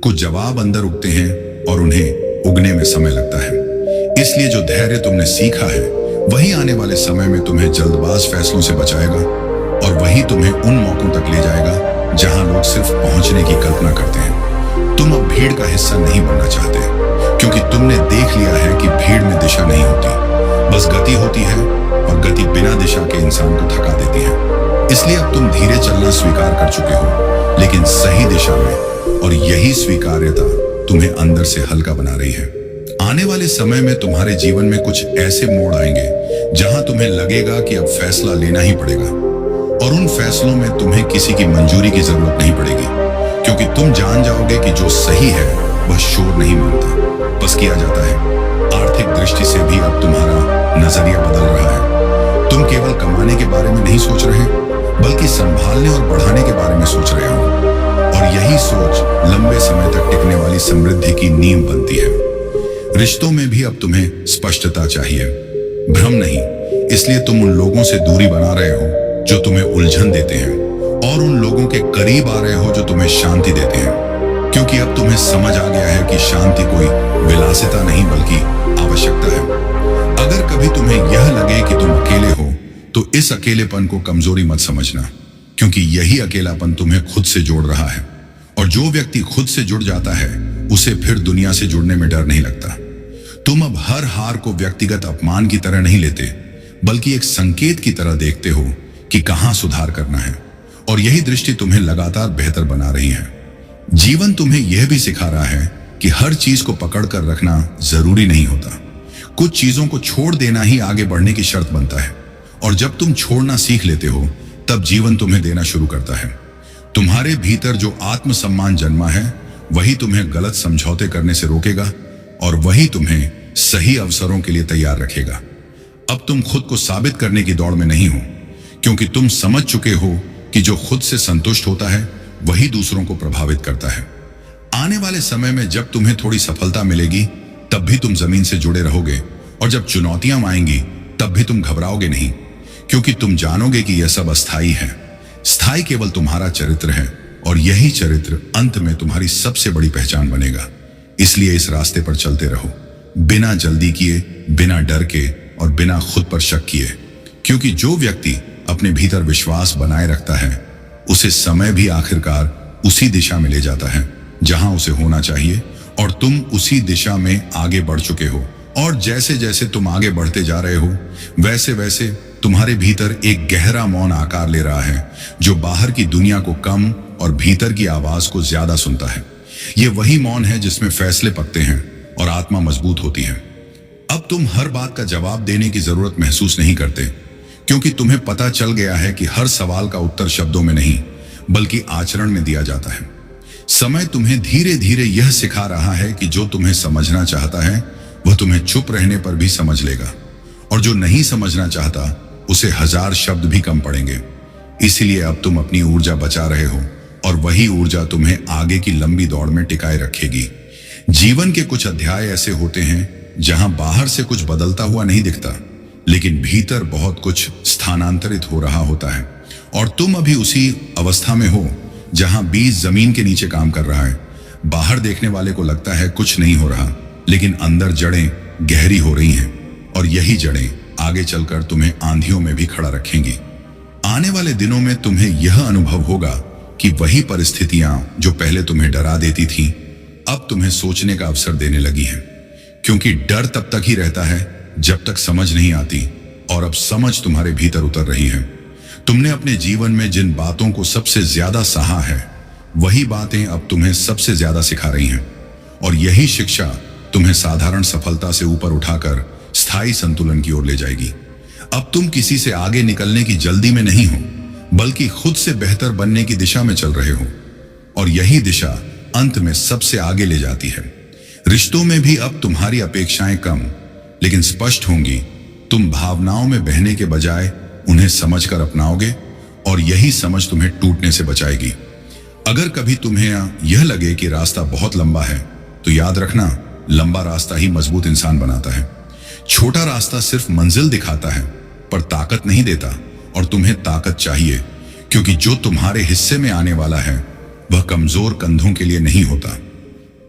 कुछ जवाब अंदर उगते हैं और उन्हें उगने में समय लगता है। इसलिए जो धैर्य तुमने सीखा है वही आने वाले समय में तुम्हें जल्दबाज फैसलों से बचाएगा, और वही तुम्हें उन मौकों तक ले जाएगा जहां लोग सिर्फ पहुंचने की कल्पना करते हैं। तुम अब भीड़ का हिस्सा नहीं बनना चाहते, क्योंकि तुमने देख लिया है कि भीड़ में दिशा नहीं होती, बस गति होती है, और गति बिना दिशा के इंसान को थका देती है। इसलिए अब तुम धीरे चलना स्वीकार कर चुके हो, लेकिन सही दिशा में, और यही स्वीकार्यता तुम्हें अंदर से हल्का बना रही है। आने वाले समय में तुम्हारे जीवन में कुछ ऐसे मोड़ आएंगे जहां तुम्हें लगेगा कि अब फैसला लेना ही पड़ेगा, और उन फैसलों में तुम्हें किसी की मंजूरी की जरूरत नहीं पड़ेगी, क्योंकि तुम जान जाओगे कि जो सही है वह शोर नहीं मानता, बस किया जाता है। आर्थिक दृष्टि से भी अब तुम्हारा नजरिया बदल रहा है। तुम केवल कमाने के बारे में नहीं सोच रहे, बल्कि संभालने और बढ़ाने के बारे में सोच रहे हो, और यही सोच लंबे समय तक टिकने वाली समृद्धि की नींव बनती है। रिश्तों में भी अब तुम्हें स्पष्टता चाहिए, भ्रम नहीं। इसलिए तुम उन लोगों से दूरी बना रहे हो जो तुम्हें उलझन देते हैं, और उन लोगों के करीब आ रहे हो जो तुम्हें शांति देते हैं, क्योंकि अब तुम्हें समझ आ गया है कि शांति कोई विलासिता नहीं बल्कि आवश्यकता है। अगर कभी तुम्हें यह लगे कि तुम अकेले हो, तो इस अकेलेपन को कमजोरी मत समझना, क्योंकि यही अकेलापन तुम्हें खुद से जोड़ रहा है, और जो व्यक्ति खुद से जुड़ जाता है उसे फिर दुनिया से जुड़ने में डर नहीं लगता। तुम अब हर हार को व्यक्तिगत अपमान की तरह नहीं लेते, बल्कि एक संकेत की तरह देखते हो कि कहां सुधार करना है, और यही दृष्टि तुम्हें लगातार बेहतर बना रही है। जीवन तुम्हें यह भी सिखा रहा है कि हर चीज को पकड़ कर रखना जरूरी नहीं होता। कुछ चीजों को छोड़ देना ही आगे बढ़ने की शर्त बनता है, और जब तुम छोड़ना सीख लेते हो तब जीवन तुम्हें देना शुरू करता है। तुम्हारे भीतर जो आत्मसम्मान जन्मा है वही तुम्हें गलत समझौते करने से रोकेगा, और वही तुम्हें सही अवसरों के लिए तैयार रखेगा। अब तुम खुद को साबित करने की दौड़ में नहीं हो, क्योंकि तुम समझ चुके हो कि जो खुद से संतुष्ट होता है वही दूसरों को प्रभावित करता है। आने वाले समय में जब तुम्हें थोड़ी सफलता मिलेगी तब भी तुम जमीन से जुड़े रहोगे, और जब चुनौतियां आएंगी तब भी तुम घबराओगे नहीं, क्योंकि तुम जानोगे कि यह सब अस्थाई है। स्थायी केवल तुम्हारा चरित्र है, और यही चरित्र अंत में तुम्हारी सबसे बड़ी पहचान बनेगा। इसलिए इस रास्ते पर चलते रहो, बिना जल्दी किए, बिना डर के, और बिना खुद पर शक किए, क्योंकि जो व्यक्ति अपने भीतर विश्वास बनाए रखता है उसे समय भी आखिरकार उसी दिशा में ले जाता है जहां उसे होना चाहिए, और तुम उसी दिशा में आगे बढ़ चुके हो। और जैसे जैसे तुम आगे बढ़ते जा रहे हो वैसे वैसे तुम्हारे भीतर एक गहरा मौन आकार ले रहा है, जो बाहर की दुनिया को कम और भीतर की आवाज को ज्यादा सुनता है। यह वही मौन है जिसमें फैसले पकते हैं और आत्मा मजबूत होती है। अब तुम हर बात का जवाब देने की जरूरत महसूस नहीं करते, क्योंकि तुम्हें पता चल गया है कि हर सवाल का उत्तर शब्दों में नहीं बल्कि आचरण में दिया जाता है। समय तुम्हें धीरे धीरे यह सिखा रहा है कि जो तुम्हें समझना चाहता है वह तुम्हें चुप रहने पर भी समझ लेगा, और जो नहीं समझना चाहता उसे 1000 शब्द भी कम पड़ेंगे। इसीलिए अब तुम अपनी ऊर्जा बचा रहे हो, और वही ऊर्जा तुम्हें आगे की लंबी दौड़ में टिकाए रखेगी। जीवन के कुछ अध्याय ऐसे होते हैं जहां बाहर से कुछ बदलता हुआ नहीं दिखता, लेकिन भीतर बहुत कुछ स्थानांतरित हो रहा होता है, और तुम अभी उसी अवस्था में हो जहां बीज जमीन के नीचे काम कर रहा है। बाहर देखने वाले को लगता है कुछ नहीं हो रहा, लेकिन अंदर जड़ें गहरी हो रही हैं, और यही जड़ें आगे चलकर तुम्हें आंधियों में भी खड़ा रखेंगी। आने वाले दिनों में तुम्हें यह अनुभव होगा कि वही परिस्थितियां जो पहले तुम्हें डरा देती थीं, अब तुम्हें सोचने का अवसर देने लगी हैं। क्योंकि डर तब तक ही रहता है जब तक समझ नहीं आती, और अब समझ तुम्हारे भीतर उतर रही है। तुमने अपने जीवन में जिन बातों को सबसे ज्यादा सहा है, वही बातें अब तुम्हें सबसे ज्यादा सिखा रही हैं, और यही शिक्षा तुम्हें साधारण सफलता से ऊपर उठाकर स्थायी संतुलन की ओर ले जाएगी। अब तुम किसी से आगे निकलने की जल्दी में नहीं हो, बल्कि खुद से बेहतर बनने की दिशा में चल रहे हो, और यही दिशा अंत में सबसे आगे ले जाती है। रिश्तों में भी अब तुम्हारी अपेक्षाएं कम लेकिन स्पष्ट होंगी। तुम भावनाओं में बहने के बजाय उन्हें समझकर अपनाओगे, और यही समझ तुम्हें टूटने से बचाएगी। अगर कभी तुम्हें यह लगे कि रास्ता बहुत लंबा है, तो याद रखना, लंबा रास्ता ही मजबूत इंसान बनाता है। छोटा रास्ता सिर्फ मंजिल दिखाता है, पर ताकत नहीं देता, और तुम्हें ताकत चाहिए, क्योंकि जो तुम्हारे हिस्से में आने वाला है वह कमजोर कंधों के लिए नहीं होता।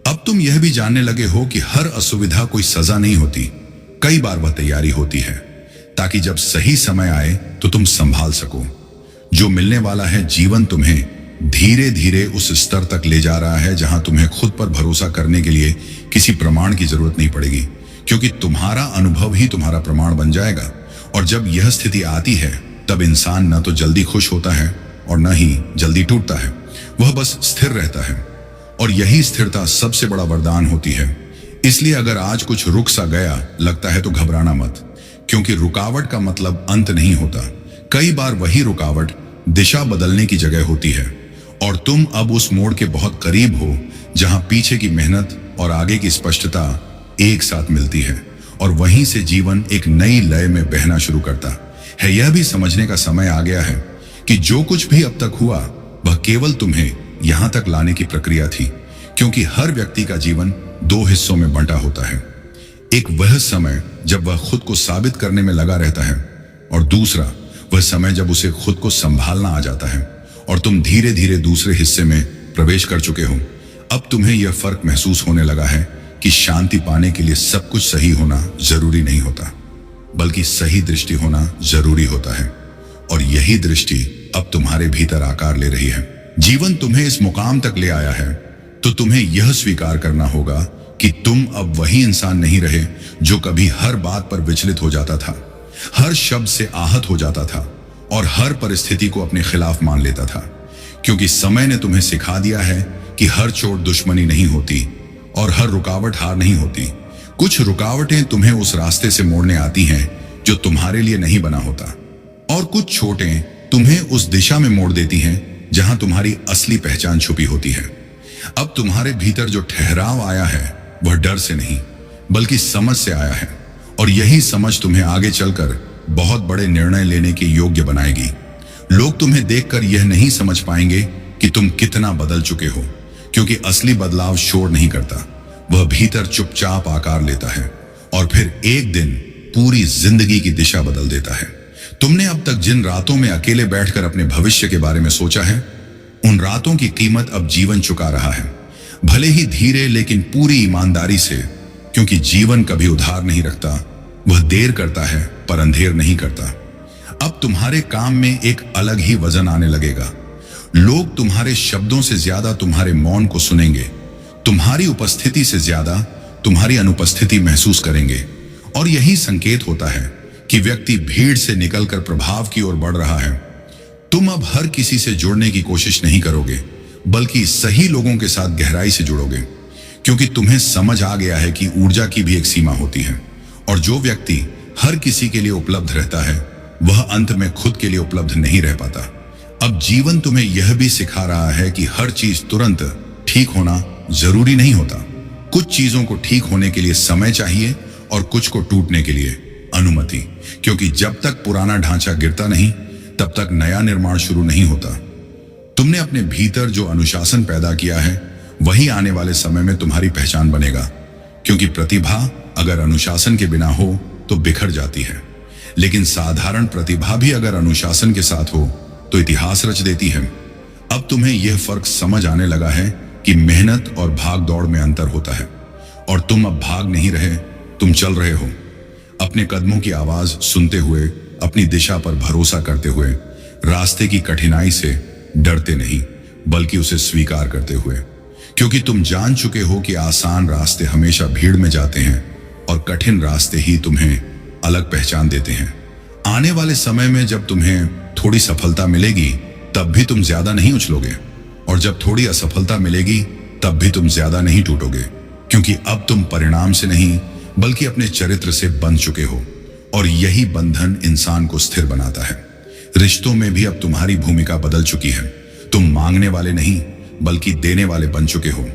अब तुम यह भी जानने लगे हो कि हर असुविधा कोई सजा नहीं होती, कई बार वह तैयारी होती है, ताकि जब सही समय आए तो तुम संभाल सको। जो मिलने वाला है जीवन तुम्हें धीरे धीरे उस स्तर तक ले जा रहा है जहां तुम्हें खुद पर भरोसा करने के लिए किसी प्रमाण की जरूरत नहीं पड़ेगी, क्योंकि तुम्हारा अनुभव ही तुम्हारा प्रमाण बन जाएगा। और जब यह स्थिति आती है, तब इंसान न तो जल्दी खुश होता है और न ही जल्दी टूटता है, वह बस स्थिर रहता है। और यही स्थिरता सबसे बड़ा वरदान होती है। इसलिए अगर आज कुछ रुक सा गया लगता है तो घबराना मत, क्योंकि रुकावट का मतलब अंत नहीं होता। कई बार वही रुकावट दिशा बदलने की जगह होती है, और तुम अब उस मोड़ के बहुत करीब हो जहां पीछे की मेहनत और आगे की स्पष्टता एक साथ मिलती है, और वहीं से जीवन एक नई लय में बहना शुरू करता है। यह भी समझने का समय आ गया है कि जो कुछ भी अब तक हुआ वह केवल तुम्हें यहां तक लाने की प्रक्रिया थी, क्योंकि हर व्यक्ति का जीवन दो हिस्सों में बंटा होता है। एक वह समय जब वह खुद को साबित करने में लगा रहता है, और दूसरा वह समय जब उसे खुद को संभालना आ जाता है, और तुम धीरे धीरे दूसरे हिस्से में प्रवेश कर चुके हो। अब तुम्हें यह फर्क महसूस होने लगा है कि शांति पाने के लिए सब कुछ सही होना जरूरी नहीं होता, बल्कि सही दृष्टि होना जरूरी होता है, और यही दृष्टि अब तुम्हारे भीतर आकार ले रही है। जीवन तुम्हें इस मुकाम तक ले आया है, तो तुम्हें यह स्वीकार करना होगा कि तुम अब वही इंसान नहीं रहे जो कभी हर बात पर विचलित हो जाता था, हर शब्द से आहत हो जाता था, और हर परिस्थिति को अपने खिलाफ मान लेता था। क्योंकि समय ने तुम्हें सिखा दिया है कि हर चोट दुश्मनी नहीं होती, और हर रुकावट हार नहीं होती। कुछ रुकावटें तुम्हें उस रास्ते से मोड़ने आती हैं जो तुम्हारे लिए नहीं बना होता, और कुछ चोटें तुम्हें उस दिशा में मोड़ देती हैं जहां तुम्हारी असली पहचान छुपी होती है। अब तुम्हारे भीतर जो ठहराव आया है वह डर से नहीं, बल्कि समझ से आया है, और यही समझ तुम्हें आगे चलकर बहुत बड़े निर्णय लेने के योग्य बनाएगी। लोग तुम्हें देखकर यह नहीं समझ पाएंगे कि तुम कितना बदल चुके हो, क्योंकि असली बदलाव शोर नहीं करता, वह भीतर चुपचाप आकार लेता है, और फिर एक दिन पूरी जिंदगी की दिशा बदल देता है। तुमने अब तक जिन रातों में अकेले बैठकर अपने भविष्य के बारे में सोचा है, उन रातों की कीमत अब जीवन चुका रहा है, भले ही धीरे लेकिन पूरी ईमानदारी से, क्योंकि जीवन कभी उधार नहीं रखता, वह देर करता है पर अंधेर नहीं करता। अब तुम्हारे काम में एक अलग ही वजन आने लगेगा। लोग तुम्हारे शब्दों से ज्यादा तुम्हारे मौन को सुनेंगे, तुम्हारी उपस्थिति से ज्यादा तुम्हारी अनुपस्थिति महसूस करेंगे, और यही संकेत होता है कि व्यक्ति भीड़ से निकलकर प्रभाव की ओर बढ़ रहा है। तुम अब हर किसी से जुड़ने की कोशिश नहीं करोगे, बल्कि सही लोगों के साथ गहराई से जुड़ोगे, क्योंकि तुम्हें समझ आ गया है कि ऊर्जा की भी एक सीमा होती है, और जो व्यक्ति हर किसी के लिए उपलब्ध रहता है वह अंत में खुद के लिए उपलब्ध नहीं रह पाता। अब जीवन तुम्हें यह भी सिखा रहा है कि हर चीज तुरंत ठीक होना जरूरी नहीं होता। कुछ चीजों को ठीक होने के लिए समय चाहिए, और कुछ को टूटने के लिए अनुमति, क्योंकि जब तक पुराना ढांचा गिरता नहीं तब तक नया निर्माण शुरू नहीं होता। तुमने अपने भीतर जो अनुशासन पैदा किया है वही आने वाले समय में तुम्हारी पहचान बनेगा, क्योंकि प्रतिभा अगर अनुशासन के बिना हो तो बिखर जाती है, लेकिन साधारण प्रतिभा भी अगर अनुशासन के साथ हो तो इतिहास रच देती है। अब तुम्हें यह फर्क समझ आने लगा है कि मेहनत और भाग दौड़ में अंतर होता है, और तुम अब भाग नहीं रहे, तुम चल रहे हो। अपने कदमों की आवाज सुनते हुए, अपनी दिशा पर भरोसा करते हुए, रास्ते की कठिनाई से डरते नहीं बल्कि उसे स्वीकार करते हुए, क्योंकि तुम जान चुके हो कि आसान रास्ते हमेशा भीड़ में जाते हैं और कठिन रास्ते ही तुम्हें अलग पहचान देते हैं। आने वाले समय में जब तुम्हें थोड़ी सफलता मिलेगी तब भी तुम ज्यादा नहीं उछलोगे, और जब थोड़ी असफलता मिलेगी तब भी तुम ज्यादा नहीं टूटोगे, क्योंकि अब तुम परिणाम से नहीं बल्कि अपने चरित्र से बंध चुके हो, और यही बंधन इंसान को स्थिर बनाता है। रिश्तों में भी अब तुम्हारी भूमिका बदल चुकी है। तुम मांगने वाले नहीं बल्कि देने वाले बन चुके हो,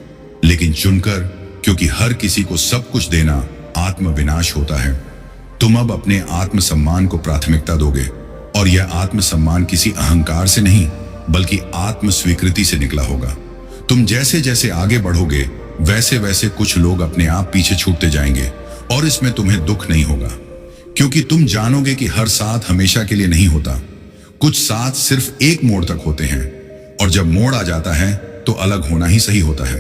लेकिन चुनकर, क्योंकि हर किसी को सब कुछ देना आत्मविनाश होता है। तुम अब अपने आत्मसम्मान को प्राथमिकता दोगे, और यह आत्मसम्मान किसी अहंकार से नहीं बल्कि आत्म स्वीकृति से निकला होगा। तुम जैसे जैसे आगे बढ़ोगे वैसे वैसे कुछ लोग अपने आप पीछे छूटते जाएंगे, और इसमें तुम्हें दुख नहीं होगा, क्योंकि तुम जानोगे कि हर साथ हमेशा के लिए नहीं होता। कुछ साथ सिर्फ एक मोड़ तक होते हैं, और जब मोड़ आ जाता है तो अलग होना ही सही होता है।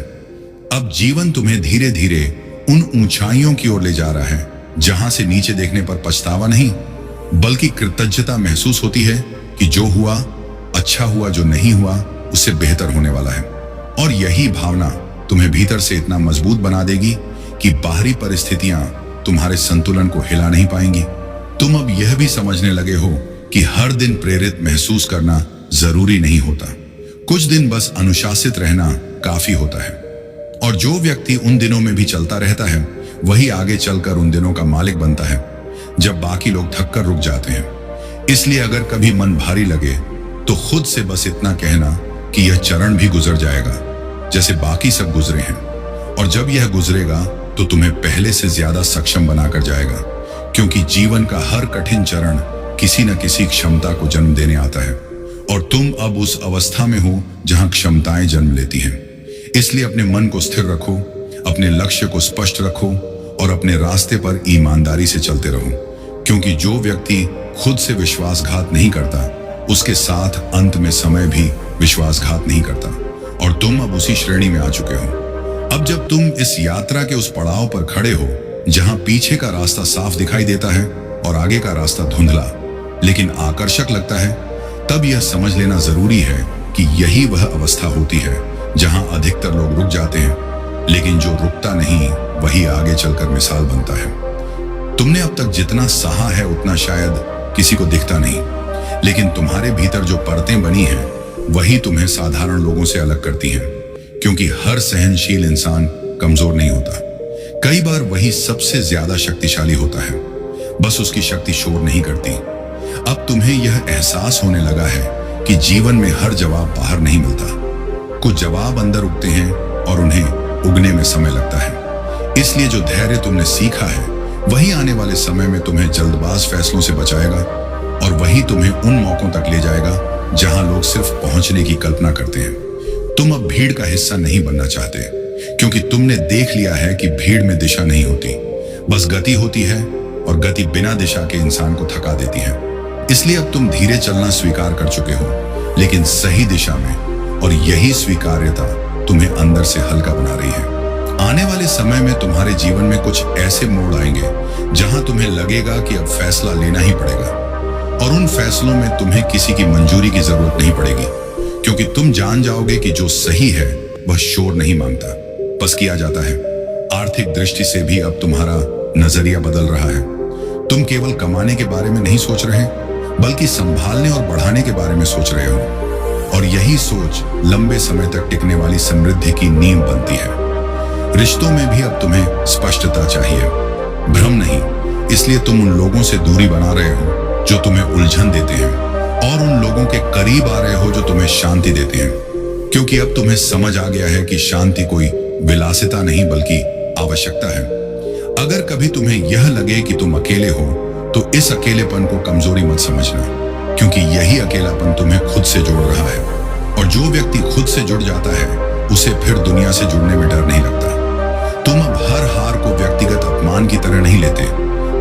अब जीवन तुम्हें धीरे धीरे उन ऊंचाइयों की ओर ले जा रहा है जहां से नीचे देखने पर पछतावा नहीं बल्कि कृतज्ञता महसूस होती है कि जो हुआ अच्छा हुआ, जो नहीं हुआ उससे बेहतर होने वाला है। और यही भावना तुम्हें भीतर से इतना मजबूत बना देगी कि बाहरी परिस्थितियां तुम्हारे संतुलन को हिला नहीं पाएंगी। तुम अब यह भी समझने लगे हो कि हर दिन प्रेरित महसूस करना जरूरी नहीं होता, कुछ दिन बस अनुशासित रहना काफी होता है। और जो व्यक्ति उन दिनों में भी चलता रहता है वही आगे चलकर उन दिनों का मालिक बनता है जब बाकी लोग थककर रुक जाते हैं। इसलिए अगर कभी मन भारी लगे तो खुद से बस इतना कहना कि यह चरण भी गुजर जाएगा जैसे बाकी सब गुजरे हैं, और जब यह गुजरेगा तो तुम्हें पहले से ज्यादा सक्षम बनाकर जाएगा, क्योंकि जीवन का हर कठिन चरण किसी न किसी क्षमता को जन्म देने आता है, और तुम अब उस अवस्था में हो जहां क्षमताएं जन्म लेती हैं। इसलिए अपने मन को स्थिर रखो, अपने लक्ष्य को स्पष्ट रखो और अपने रास्ते पर ईमानदारी से चलते रहो, क्योंकि जो व्यक्ति खुद से विश्वासघात नहीं करता उसके साथ अंत में समय भी विश्वासघात नहीं करता, और तुम अब उसी श्रेणी में आ चुके हो। अब जब तुम इस यात्रा के उस पड़ाव पर खड़े हो जहां पीछे का रास्ता साफ दिखाई देता है और आगे का रास्ता धुंधला लेकिन आकर्षक लगता है, तब यह समझ लेना जरूरी है कि यही वह अवस्था होती है जहां अधिकतर लोग रुक जाते हैं, लेकिन जो रुकता नहीं वही आगे चलकर मिसाल बनता है। तुमने अब तक जितना सहा है उतना शायद किसी को दिखता नहीं, लेकिन तुम्हारे भीतर जो परतें बनी हैं वही तुम्हें साधारण लोगों से अलग करती हैं, क्योंकि हर सहनशील इंसान कमजोर नहीं होता। कई बार वही सबसे ज्यादा शक्तिशाली होता है, बस उसकी शक्ति शोर नहीं करती। अब तुम्हें यह एहसास होने लगा है कि जीवन में हर जवाब बाहर नहीं मिलता, कुछ जवाब अंदर उगते हैं और उन्हें उगने में समय लगता है। इसलिए जो धैर्य तुमने सीखा है वही आने वाले समय में तुम्हें जल्दबाज फैसलों से बचाएगा, और वही तुम्हें उन मौकों तक ले जाएगा जहां लोग सिर्फ पहुंचने की कल्पना करते हैं। तुम अब भीड़ का हिस्सा नहीं बनना चाहते, क्योंकि तुमने देख लिया है कि भीड़ में दिशा नहीं होती, बस गति होती है, और गति बिना दिशा के इंसान को थका देती है। इसलिए अब तुम धीरे चलना स्वीकार कर चुके हो, लेकिन सही दिशा में, और यही स्वीकार्यता तुम्हें अंदर से हल्का बना रही है। आने वाले समय में तुम्हारे जीवन में कुछ ऐसे मोड़ आएंगे जहां तुम्हें लगेगा कि अब फैसला लेना ही पड़ेगा, और उन फैसलों में तुम्हें किसी की मंजूरी की जरूरत नहीं पड़ेगी, क्योंकि तुम जान जाओगे कि जो सही है वह शोर नहीं मांगता, बस किया जाता है। आर्थिक दृष्टि से भी अब तुम्हारा नजरिया बदल रहा है। तुम केवल कमाने के बारे में नहीं सोच रहे बल्कि संभालने और बढ़ाने के बारे में सोच रहे हो, और यही सोच लंबे समय तक टिकने वाली समृद्धि की नींव बनती है। रिश्तों में भी अब तुम्हें स्पष्टता चाहिए, भ्रम नहीं। इसलिए तुम उन लोगों से दूरी बना रहे हो जो तुम्हें उलझन देते हैं, और उन लोगों के करीब आ रहे हो जो तुम्हें शांति देते हैं, क्योंकि अब तुम्हें समझ आ गया है कि शांति कोई विलासिता नहीं बल्कि आवश्यकता है। अगर कभी तुम्हें यह लगे कि तुम अकेले हो तो इस अकेलेपन को कमजोरी मत समझना, क्योंकि यही अकेलापन तुम्हें खुद से जोड़ रहा है, और जो व्यक्ति खुद से जुड़ जाता है उसे फिर दुनिया से जुड़ने में डर नहीं लगता। तुम अब हर हार को व्यक्तिगत अपमान की तरह नहीं लेते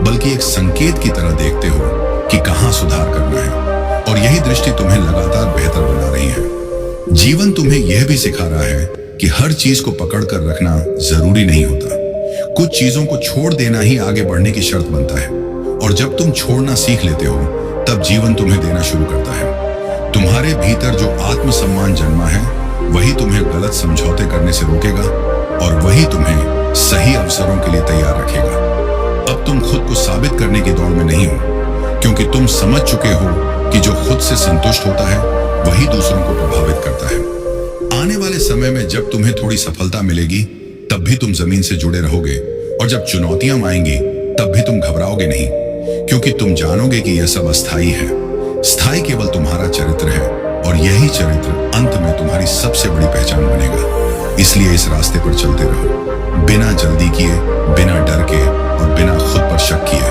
बल्कि एक संकेत की तरह देखते हो कि कहां सुधार करना है, और यही दृष्टि तुम्हें लगातार बेहतर बना रही है। जीवन तुम्हें यह भी सिखा रहा है कि हर चीज को पकड़ कर रखना जरूरी नहीं होता। कुछ चीजों को छोड़ देना ही आगे बढ़ने की शर्त बनता है, और जब तुम छोड़ना सीख लेते हो तब जीवन तुम्हें देना शुरू करता है। तुम्हारे भीतर जो आत्मसम्मान जन्मा है वही तुम्हें गलत समझौते करने से रोकेगा, और वही तुम्हें सही अवसरों के लिए तैयार रखेगा। अब तुम खुद को साबित करने की दौड़ में नहीं हो, क्योंकि तुम समझ चुके हो कि जो खुद से संतुष्ट होता है वही दूसरों को प्रभावित करता है। आने वाले समय में जब तुम्हें थोड़ी सफलता मिलेगी तब भी तुम जमीन से जुड़े रहोगे, और जब चुनौतियां आएंगी तब भी तुम घबराओगे नहीं, क्योंकि तुम जानोगे कि यह सब अस्थायी है। स्थायी केवल तुम्हारा चरित्र है, और यही चरित्र अंत में तुम्हारी सबसे बड़ी पहचान बनेगा। इसलिए इस रास्ते पर चलते रहो, बिना जल्दी किए, बिना डर के और बिना खुद पर शक किए,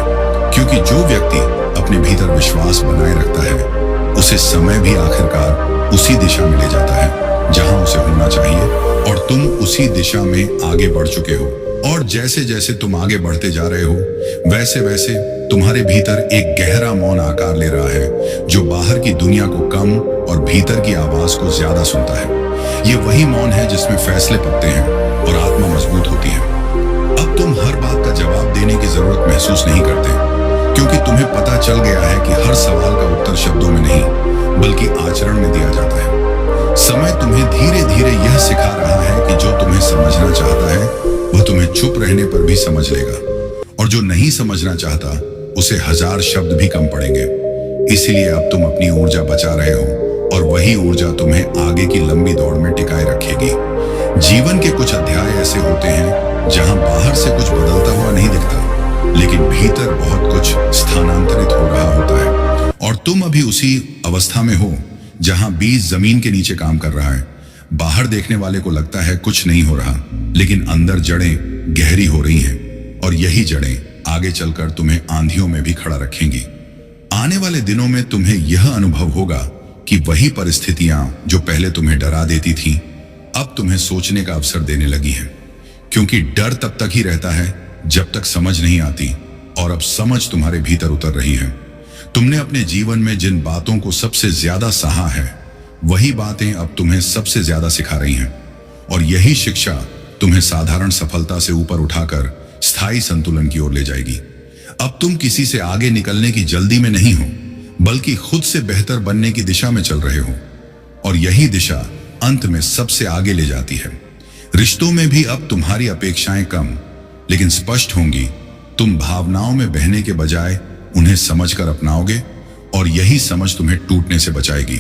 क्योंकि जो व्यक्ति अपने भीतर विश्वास बनाए रखता है उसे समय भी आखिरकार उसी दिशा में ले जाता है जहां उसे होना चाहिए, और तुम उसी दिशा में आगे बढ़ चुके हो। और जैसे जैसे तुम आगे बढ़ते जा रहे हो वैसे वैसे तुम्हारे भीतर एक गहरा मौन आकार ले रहा है, जो बाहर की दुनिया को कम और भीतर की आवाज को ज्यादा सुनता है। ये वही मौन है जिसमें फैसले पकते हैं और आत्मा मजबूत होती है। अब तुम हर बात का जवाब देने की जरूरत महसूस नहीं करते, क्योंकि तुम्हें पता चल गया है कि हर सवाल का उत्तर शब्दों में नहीं बल्कि आचरण में दिया जाता है। समय तुम्हें धीरे धीरे यह सिखा रहा है कि जो तुम्हें समझना चाहता है वह तुम्हें चुप रहने पर भी समझ लेगा, और जो नहीं समझना चाहता उसे 1000 शब्द भी कम पड़ेंगे। इसलिए अब तुम अपनी ऊर्जा बचा रहे हो, और वही ऊर्जा तुम्हें आगे की लंबी दौड़ में टिकाए रखेगी। जीवन के कुछ अध्याय ऐसे होते हैं जहां बाहर से कुछ बदलता हुआ नहीं दिखता, लेकिन भीतर बहुत कुछ स्थानांतरित हो रहा होता है, और तुम अभी उसी अवस्था में हो जहां बीज जमीन के नीचे काम कर रहा है। बाहर देखने वाले को लगता है कुछ नहीं हो रहा, लेकिन अंदर जड़ें गहरी हो रही हैं, और यही जड़ें आगे चलकर तुम्हें आंधियों में भी खड़ा रखेंगी। आने वाले दिनों में तुम्हें यह अनुभव होगा कि वही परिस्थितियां जो पहले तुम्हें डरा देती थीं, अब तुम्हें सोचने का अवसर देने लगी हैं, क्योंकि डर तब तक ही रहता है जब तक समझ नहीं आती, और अब समझ तुम्हारे भीतर उतर रही है। तुमने अपने जीवन में जिन बातों को सबसे ज्यादा सहा है वही बातें अब तुम्हें सबसे ज्यादा सिखा रही हैं, और यही शिक्षा तुम्हें साधारण सफलता से ऊपर उठाकर स्थायी संतुलन की ओर ले जाएगी। अब तुम किसी से आगे निकलने की जल्दी में नहीं हो, बल्कि खुद से बेहतर बनने की दिशा में चल रहे हो, और यही दिशा अंत में सबसे आगे ले जाती है। रिश्तों में भी अब तुम्हारी अपेक्षाएं कम लेकिन स्पष्ट होंगी। तुम भावनाओं में बहने के बजाय उन्हें समझकर अपनाओगे, और यही समझ तुम्हें टूटने से बचाएगी।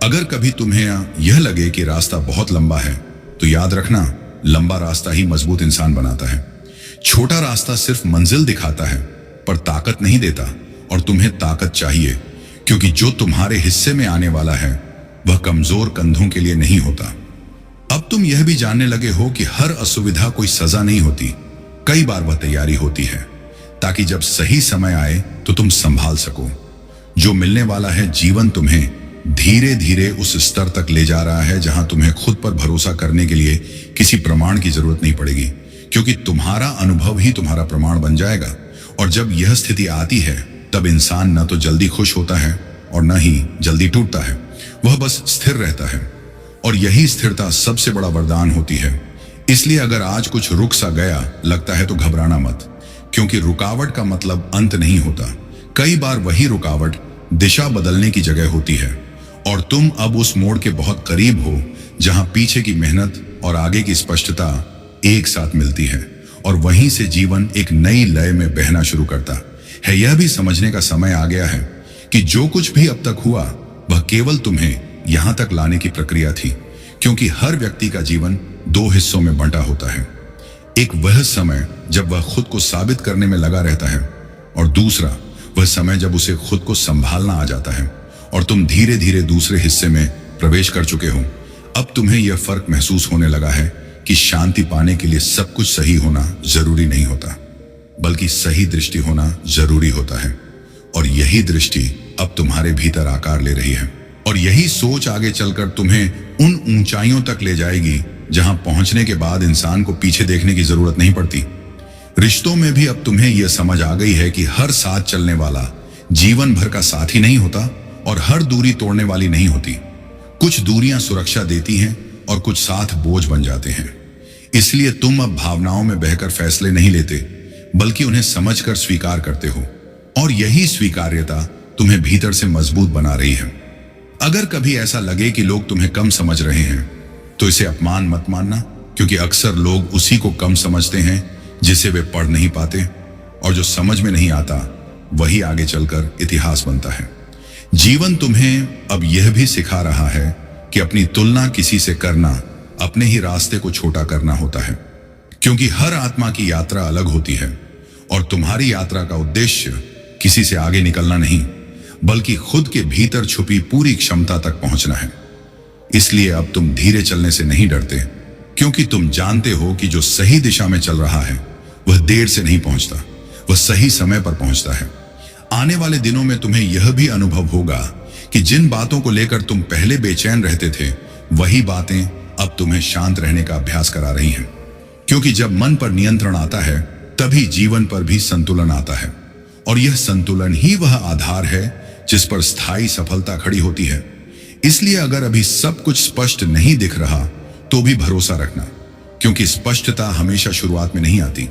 अगर कभी तुम्हें यह लगे कि रास्ता बहुत लंबा है, तो याद रखना, लंबा रास्ता ही मजबूत इंसान बनाता है। छोटा रास्ता सिर्फ मंजिल दिखाता है पर ताकत नहीं देता, और तुम्हें ताकत चाहिए, क्योंकि जो तुम्हारे हिस्से में आने वाला है वह कमजोर कंधों के लिए नहीं होता। अब तुम यह भी जानने लगे हो कि हर असुविधा कोई सजा नहीं होती, कई बार वह तैयारी होती है, ताकि जब सही समय आए तो तुम संभाल सको। जो मिलने वाला है जीवन तुम्हें धीरे धीरे उस स्तर तक ले जा रहा है जहां तुम्हें खुद पर भरोसा करने के लिए किसी प्रमाण की जरूरत नहीं पड़ेगी, क्योंकि तुम्हारा अनुभव ही तुम्हारा प्रमाण बन जाएगा। और जब यह स्थिति आती है तब इंसान न तो जल्दी खुश होता है और न ही जल्दी टूटता है, वह बस स्थिर रहता है, और यही स्थिरता सबसे बड़ा वरदान होती है। इसलिए अगर आज कुछ रुक सा गया लगता है तो घबराना मत, क्योंकि रुकावट का मतलब अंत नहीं होता। कई बार वही रुकावट दिशा बदलने की जगह होती है, और तुम अब उस मोड़ के बहुत करीब हो जहां पीछे की मेहनत और आगे की स्पष्टता एक साथ मिलती है, और वहीं से जीवन एक नई लय में बहना शुरू करता है। यह भी समझने का समय आ गया है कि जो कुछ भी अब तक हुआ वह केवल तुम्हें यहां तक लाने की प्रक्रिया थी, क्योंकि हर व्यक्ति का जीवन 2 हिस्सों में बंटा होता है। एक वह समय जब वह खुद को साबित करने में लगा रहता है, और दूसरा वह समय जब उसे खुद को संभालना आ जाता है, और तुम धीरे धीरे दूसरे हिस्से में प्रवेश कर चुके हो। अब तुम्हें यह फर्क महसूस होने लगा है कि शांति पाने के लिए सब कुछ सही होना जरूरी नहीं होता, बल्कि सही दृष्टि होना जरूरी होता है, और यही दृष्टि अब तुम्हारे भीतर आकार ले रही है, और यही सोच आगे चलकर तुम्हें उन ऊंचाइयों तक ले जाएगी जहां पहुंचने के बाद इंसान को पीछे देखने की जरूरत नहीं पड़ती। रिश्तों में भी अब तुम्हें यह समझ आ गई है कि हर साथ चलने वाला जीवन भर का साथी नहीं होता, और हर दूरी तोड़ने वाली नहीं होती। कुछ दूरियां सुरक्षा देती हैं और कुछ साथ बोझ बन जाते हैं। इसलिए तुम अब भावनाओं में बहकर फैसले नहीं लेते, बल्कि उन्हें समझकर स्वीकार करते हो, और यही स्वीकार्यता तुम्हें भीतर से मजबूत बना रही है। अगर कभी ऐसा लगे कि लोग तुम्हें कम समझ रहे हैं, तो इसे अपमान मत मानना, क्योंकि अक्सर लोग उसी को कम समझते हैं जिसे वे पढ़ नहीं पाते, और जो समझ में नहीं आता वही आगे चलकर इतिहास बनता है। जीवन तुम्हें अब यह भी सिखा रहा है कि अपनी तुलना किसी से करना अपने ही रास्ते को छोटा करना होता है, क्योंकि हर आत्मा की यात्रा अलग होती है, और तुम्हारी यात्रा का उद्देश्य किसी से आगे निकलना नहीं, बल्कि खुद के भीतर छुपी पूरी क्षमता तक पहुंचना है। इसलिए अब तुम धीरे चलने से नहीं डरते, क्योंकि तुम जानते हो कि जो सही दिशा में चल रहा है वह देर से नहीं पहुंचता, वह सही समय पर पहुंचता है। आने वाले दिनों में तुम्हें यह भी अनुभव होगा कि जिन बातों को लेकर तुम पहले बेचैन रहते थे, वही बातें अब तुम्हें शांत रहने का अभ्यास करा रही हैं। क्योंकि जब मन पर नियंत्रण आता है, तभी जीवन पर भी संतुलन आता है, और यह संतुलन ही वह आधार है जिस पर स्थायी सफलता खड़ी होती है। इसलिए अगर अभी सब कुछ स्पष्ट नहीं दिख रहा, तो भी भरोसा रखना, क्योंकि स्पष्टता हमेशा शुरुआत में नहीं आती।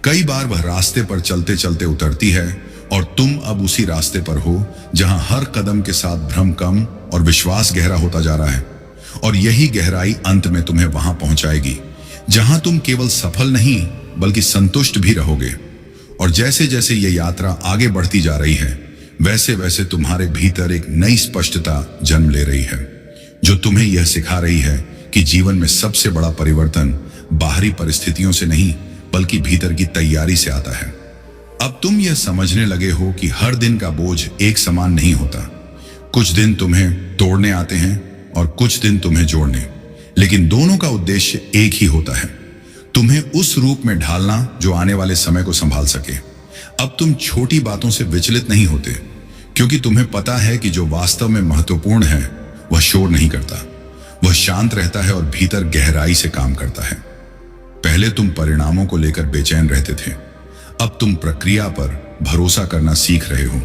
कई बार वह रास्ते पर चलते चलते उतरती है, और तुम अब उसी रास्ते पर हो जहां हर कदम के साथ भ्रम कम और विश्वास गहरा होता जा रहा है। और यही गहराई अंत में तुम्हें वहां पहुंचाएगी जहां तुम केवल सफल नहीं बल्कि संतुष्ट भी रहोगे। और जैसे जैसे ये यात्रा आगे बढ़ती जा रही है, वैसे वैसे तुम्हारे भीतर एक नई स्पष्टता जन्म ले रही है, जो तुम्हें यह सिखा रही है कि जीवन में सबसे बड़ा परिवर्तन बाहरी परिस्थितियों से नहीं, बल्कि भीतर की तैयारी से आता है। अब तुम यह समझने लगे हो कि हर दिन का बोझ एक समान नहीं होता। कुछ दिन तुम्हें तोड़ने आते हैं और कुछ दिन तुम्हें जोड़ने, लेकिन दोनों का उद्देश्य एक ही होता है, तुम्हें उस रूप में ढालना जो आने वाले समय को संभाल सके। अब तुम छोटी बातों से विचलित नहीं होते, क्योंकि तुम्हें पता है कि जो वास्तव में महत्वपूर्ण है वह शोर नहीं करता, वह शांत रहता है और भीतर गहराई से काम करता है। पहले तुम परिणामों को लेकर बेचैन रहते थे, अब तुम प्रक्रिया पर भरोसा करना सीख रहे हो,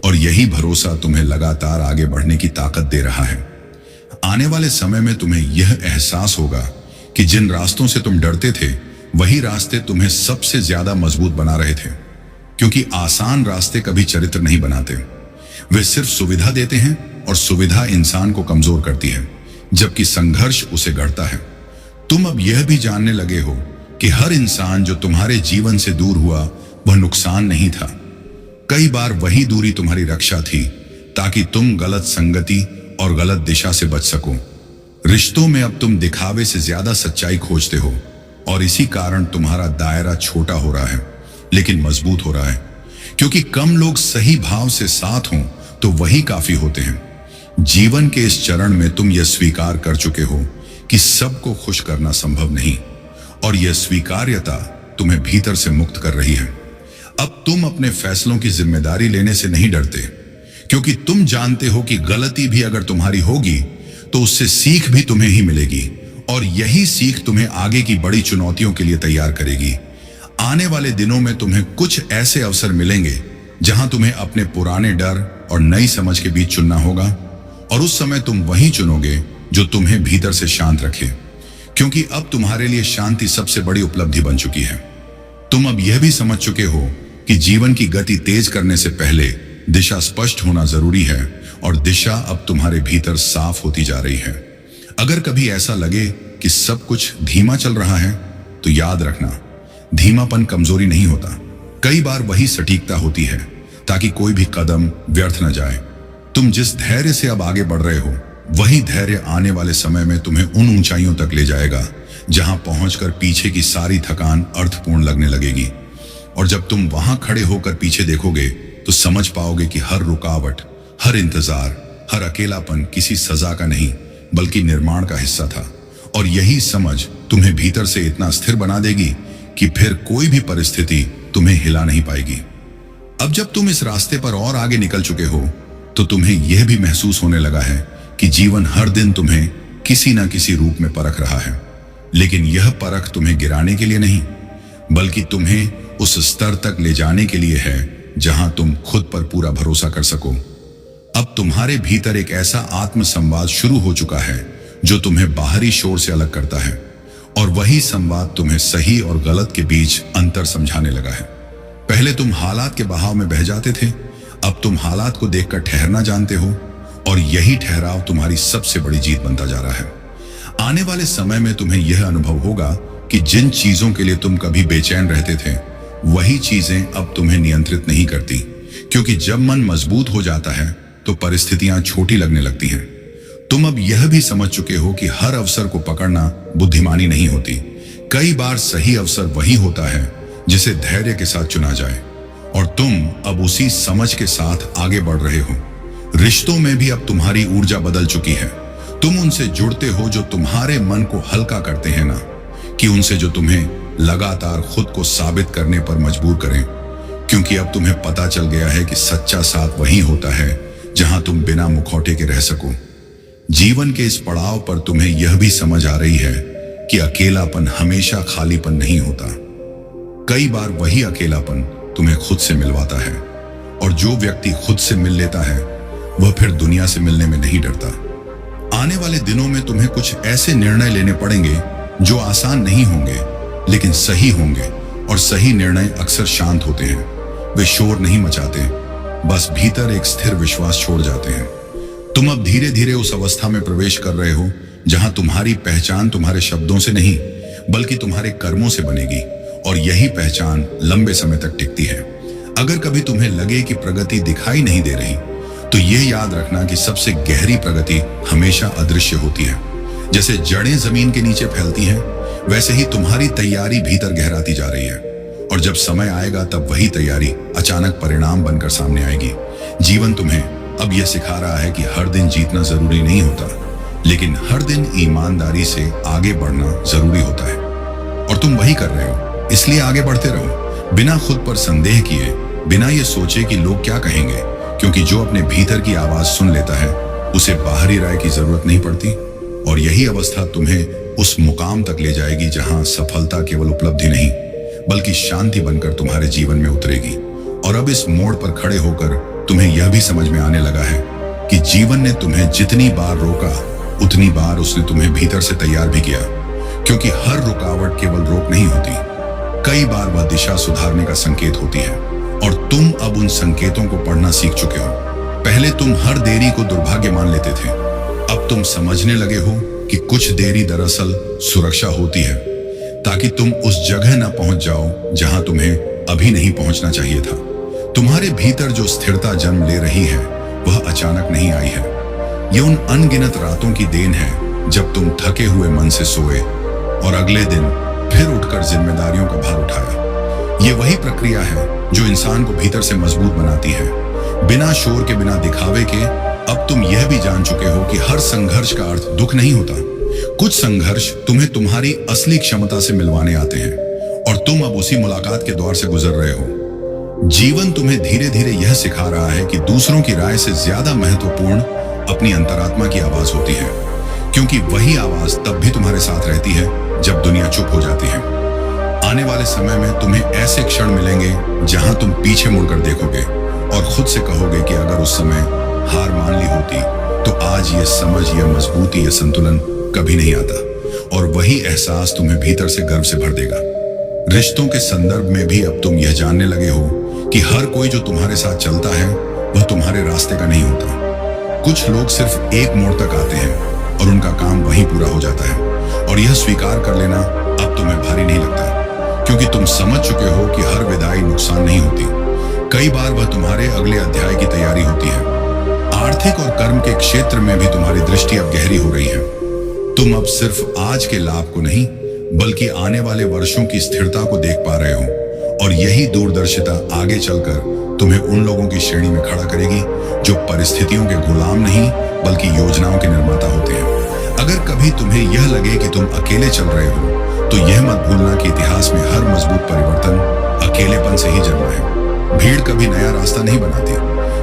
और यही भरोसा तुम्हें लगातार आगे बढ़ने की ताकत दे रहा है। आने वाले समय में तुम्हें यह एहसास होगा कि जिन रास्तों से तुम डरते थे, वही रास्ते तुम्हें सबसे ज्यादा मजबूत बना रहे थे, क्योंकि आसान रास्ते कभी चरित्र नहीं बनाते, वे सिर्फ सुविधा देते हैं, और सुविधा इंसान को कमजोर करती है, जबकि संघर्ष उसे गढ़ता है। तुम अब यह भी जानने लगे हो कि हर इंसान जो तुम्हारे जीवन से दूर हुआ वह नुकसान नहीं था। कई बार वही दूरी तुम्हारी रक्षा थी, ताकि तुम गलत संगति और गलत दिशा से बच सको। रिश्तों में अब तुम दिखावे से ज्यादा सच्चाई खोजते हो, और इसी कारण तुम्हारा दायरा छोटा हो रहा है लेकिन मजबूत हो रहा है, क्योंकि कम लोग सही भाव से साथ हों तो वही काफी होते हैं। जीवन के इस चरण में तुम यह स्वीकार कर चुके हो कि सबको खुश करना संभव नहीं, और यह स्वीकार्यता तुम्हें भीतर से मुक्त कर रही है। अब तुम अपने फैसलों की जिम्मेदारी लेने से नहीं डरते, क्योंकि तुम जानते हो कि गलती भी अगर तुम्हारी होगी तो उससे सीख भी तुम्हें ही मिलेगी, और यही सीख तुम्हें आगे की बड़ी चुनौतियों के लिए तैयार करेगी। आने वाले दिनों में तुम्हें कुछ ऐसे अवसर मिलेंगे जहां तुम्हें अपने पुराने डर और नई समझ के बीच चुनना होगा, और उस समय तुम वही चुनोगे जो तुम्हें भीतर से शांत रखे, क्योंकि अब तुम्हारे लिए शांति सबसे बड़ी उपलब्धि बन चुकी है। तुम अब यह भी समझ चुके हो कि जीवन की गति तेज करने से पहले दिशा स्पष्ट होना जरूरी है, और दिशा अब तुम्हारे भीतर साफ होती जा रही है। अगर कभी ऐसा लगे कि सब कुछ धीमा चल रहा है, तो याद रखना, धीमापन कमजोरी नहीं होता, कई बार वही सटीकता होती है, ताकि कोई भी कदम व्यर्थ न जाए। तुम जिस धैर्य से अब आगे बढ़ रहे हो, वही धैर्य आने वाले समय में तुम्हें उन ऊंचाइयों तक ले जाएगा जहां पहुंचकर पीछे की सारी थकान अर्थपूर्ण लगने लगेगी। और जब तुम वहां खड़े होकर पीछे देखोगे, तो समझ पाओगे कि हर रुकावट, हर इंतजार, हर अकेलापन किसी सजा का नहीं बल्कि निर्माण का हिस्सा था। और यही समझ तुम्हें भीतर से इतना स्थिर बना देगी कि फिर कोई भी परिस्थिति तुम्हें हिला नहीं पाएगी। अब जब तुम इस रास्ते पर और आगे निकल चुके हो, तो तुम्हें यह भी महसूस होने लगा है कि जीवन हर दिन तुम्हें किसी न किसी रूप में परख रहा है, लेकिन यह परख तुम्हें गिराने के लिए नहीं, बल्कि तुम्हें उस स्तर तक ले जाने के लिए है जहां तुम खुद पर पूरा भरोसा कर सको। अब तुम्हारे भीतर एक ऐसा आत्म संवाद शुरू हो चुका है जो तुम्हें बाहरी शोर से अलग करता है, और वही संवाद तुम्हें सही और गलत के बीच अंतर समझाने लगा है। पहले तुम हालात के बहाव में बह जाते थे, अब तुम हालात को देखकर ठहरना जानते हो, और यही ठहराव तुम्हारी सबसे बड़ी जीत बनता जा रहा है। आने वाले समय में तुम्हें यह अनुभव होगा कि जिन चीजों के लिए तुम कभी बेचैन रहते थे, वही चीजें अब तुम्हें नियंत्रित नहीं करती, क्योंकि जब मन मजबूत हो जाता है तो परिस्थितियां छोटी लगने लगती हैं। तुम अब यह भी समझ चुके हो कि हर अवसर को पकड़ना बुद्धिमानी नहीं होती। कई बार सही अवसर वही होता है जिसे धैर्य के साथ चुना जाए, और तुम अब उसी समझ के साथ आगे बढ़ रहे हो। रिश्तों में भी अब तुम्हारी ऊर्जा बदल चुकी है। तुम उनसे जुड़ते हो जो तुम्हारे मन को हल्का करते हैं, ना कि उनसे जो तुम्हें लगातार खुद को साबित करने पर मजबूर करें, क्योंकि अब तुम्हें पता चल गया है कि सच्चा साथ वही होता है जहां तुम बिना मुखौटे के रह सको। जीवन के इस पड़ाव पर तुम्हें यह भी समझ आ रही है कि अकेलापन हमेशा खालीपन नहीं होता। कई बार वही अकेलापन तुम्हें खुद से मिलवाता है, और जो व्यक्ति खुद से मिल लेता है वह फिर दुनिया से मिलने में नहीं डरता। आने वाले दिनों में तुम्हें कुछ ऐसे निर्णय लेने पड़ेंगे जो आसान नहीं होंगे, लेकिन सही होंगे, और सही निर्णय अक्सर शांत होते हैं। वे शोर नहीं मचाते, बस भीतर एक स्थिर विश्वास छोड़ जाते हैं। तुम अब धीरे धीरे उस अवस्था में प्रवेश कर रहे हो जहां तुम्हारी पहचान तुम्हारे शब्दों से नहीं बल्कि तुम्हारे कर्मों से बनेगी, और यही पहचान लंबे समय तक टिकती है। अगर कभी तुम्हें लगे कि प्रगति दिखाई नहीं दे रही, तो यह याद रखना कि सबसे गहरी प्रगति हमेशा अदृश्य होती है। जैसे जड़ें जमीन के नीचे फैलती हैं, वैसे ही तुम्हारी तैयारी भीतर गहराती जा रही है, और जब समय आएगा तब वही तैयारी अचानक परिणाम बनकर सामने आएगी। जीवन तुम्हें अब यह सिखा रहा है कि हर दिन जीतना जरूरी नहीं होता, लेकिन हर दिन ईमानदारी से आगे बढ़ना जरूरी होता है। और तुम वही कर रहे हो, इसलिए आगे बढ़ते रहो, बिना खुद पर संदेह किए, बिना ये सोचे कि लोग क्या कहेंगे, क्योंकि जो अपने भीतर की आवाज सुन लेता है उसे बाहरी राय की जरूरत नहीं पड़ती। और यही अवस्था तुम्हें उस मुकाम तक ले जाएगी जहां सफलता केवल उपलब्धि नहीं बल्कि शांति बनकर तुम्हारे जीवन में उतरेगी। और अब इस मोड़ पर खड़े होकर तुम्हें यह भी समझ में आने लगा है कि जीवन ने तुम्हें जितनी बार रोका उतनी बार उसने तुम्हें भीतर से तैयार भी किया, क्योंकि हर रुकावट केवल रोक नहीं होती, कई बार वह दिशा सुधारने का संकेत होती है, और तुम अब उन संकेतों को पढ़ना सीख चुके हो। पहले तुम हर देरी को दुर्भाग्य मान लेते थे, अब तुम समझने लगे हो कि कुछ देरी दरअसल सुरक्षा होती है, ताकि तुम उस जगह न पहुंच जाओ जहां तुम्हें अभी नहीं पहुंचना चाहिए था। तुम्हारे भीतर जो स्थिरता जन्म ले रही है वह अचानक नहीं आई है। यह उन अनगिनत रातों की देन है जब तुम थके हुए मन से सोए और अगले दिन फिर उठकर जिम्मेदारियों का भार उठाया। यह वही प्रक्रिया है जो इंसान को भीतर से मजबूत बनाती है, बिना शोर के, बिना दिखावे के। अब तुम यह भी जान चुके हो कि हर संघर्ष का अर्थ दुख नहीं होता। कुछ संघर्ष तुम्हें तुम्हारी असली क्षमता से मिलवाने आते हैं, और तुम अब उसी मुलाकात के दौर से गुजर रहे हो। जीवन तुम्हें धीरे धीरे यह सिखा रहा है कि दूसरों की राय से ज्यादा महत्वपूर्ण अपनी अंतरात्मा की आवाज होती है, क्योंकि वही आवाज तब भी तुम्हारे साथ रहती है जब दुनिया चुप हो जाती है। आने वाले समय में तुम्हें ऐसे क्षण मिलेंगे जहां तुम पीछे मुड़कर देखोगे और खुद से कहोगे कि अगर उस समय हार मान ली होती तो आज ये समझ, ये मजबूती, ये संतुलन कभी नहीं आता। और वही एहसास तुम्हें भीतर से गर्व से भर देगा। रिश्तों के संदर्भ में भी अब तुम यह जानने लगे हो कि हर कोई जो तुम्हारे साथ चलता है वह तुम्हारे रास्ते का नहीं होता। कुछ लोग सिर्फ एक मोड़ तक आते हैं और उनका काम वहीं पूरा हो जाता है, और यह स्वीकार कर लेना अब तुम्हें भारी नहीं लगता, क्योंकि तुम समझ चुके हो कि हर विदाई नुकसान नहीं होती, कई बार वह तुम्हारे अगले अध्याय की तैयारी होती है। आर्थिक और कर्म के क्षेत्र में भी तुम्हारी दृष्टि अब गहरी हो रही है। तुम अब सिर्फ आज के लाभ को नहीं बल्कि आने वाले वर्षों की स्थिरता को देख पा रहे हो, और यही दूरदर्शिता आगे चलकर तुम्हें उन लोगों की श्रेणी में खड़ा करेगी जो परिस्थितियों के गुलाम नहीं बल्कि योजनाओं के निर्माता होते हैं। अगर कभी तुम्हें यह लगे कि तुम अकेले चल रहे हो तो यह मत भूलना कि इतिहास में हर मजबूत परिवर्तन अकेलेपन से ही जन्मा है। भीड़ कभी नया रास्ता नहीं बनाती,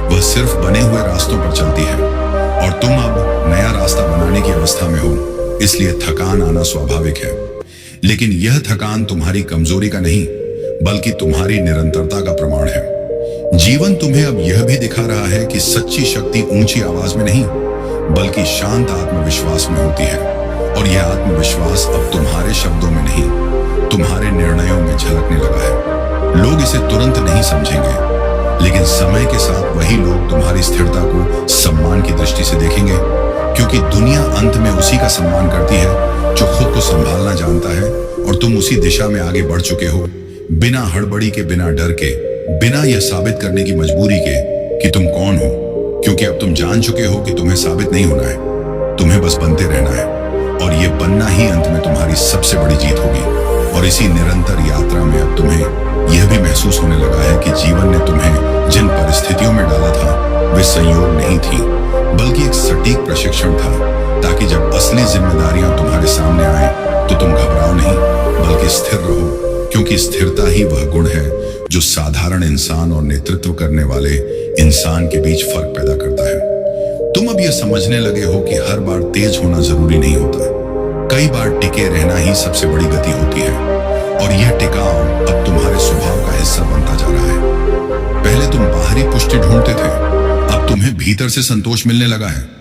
वह सिर्फ बने हुए रास्तों पर चलती है, और तुम अब नया रास्ता बनाने की अवस्था में हो, इसलिए थकान आना स्वाभाविक है। लेकिन यह थकान तुम्हारी कमजोरी का नहीं बल्कि तुम्हारी निरंतरता का प्रमाण है। जीवन तुम्हें अब यह भी दिखा रहा है कि सच्ची शक्ति ऊंची आवाज में नहीं बल्कि शांत आत्मविश्वास में होती है। और यह आत्मविश्वास अब तुम्हारे शब्दों में नहीं, तुम्हारे निर्णयों में झलकने लगा है। लोग इसे तुरंत नहीं समझेंगे, लेकिन समय के साथ वही लोग तुम्हारी स्थिरता को सम्मान की दृष्टि से देखेंगे, क्योंकि दुनिया अंत में उसी का सम्मान करती है जो खुद को संभालना जानता है। और तुम उसी दिशा में आगे बढ़ चुके हो, बिना हड़बड़ी के, बिना डर के, बिना यह साबित करने की मजबूरी के कि तुम कौन हो। क्योंकि अब तुम जान चुके हो कि तुम्हें साबित नहीं होना है, तुम्हें बस बनते रहना है। और यह बनना ही अंत में तुम्हारी सबसे बड़ी जीत होगी। और इसी निरंतर यात्रा में अब तुम्हें यह भी महसूस होने लगा है कि जीवन ने तुम्हें जिन परिस्थितियों में डाला था वे संयोग नहीं थी, बल्कि एक सटीक प्रशिक्षण था, ताकि जब असली जिम्मेदारियां तुम्हारे सामने आए तो तुम घबराओ नहीं बल्कि स्थिर रहो। क्योंकि स्थिरता ही वह गुण है जो साधारण इंसान और नेतृत्व करने वाले इंसान के बीच फर्क पैदा करता है। तुम अब यह समझने लगे हो कि हर बार तेज होना जरूरी नहीं होता, कई बार टिके रहना ही सबसे बड़ी गति होती है। और यह टिकाव अब तुम्हारे स्वभाव का हिस्सा बनता जा रहा है। पहले तुम बाहरी पुष्टि ढूंढते थे, अब तुम्हें भीतर से संतोष मिलने लगा है।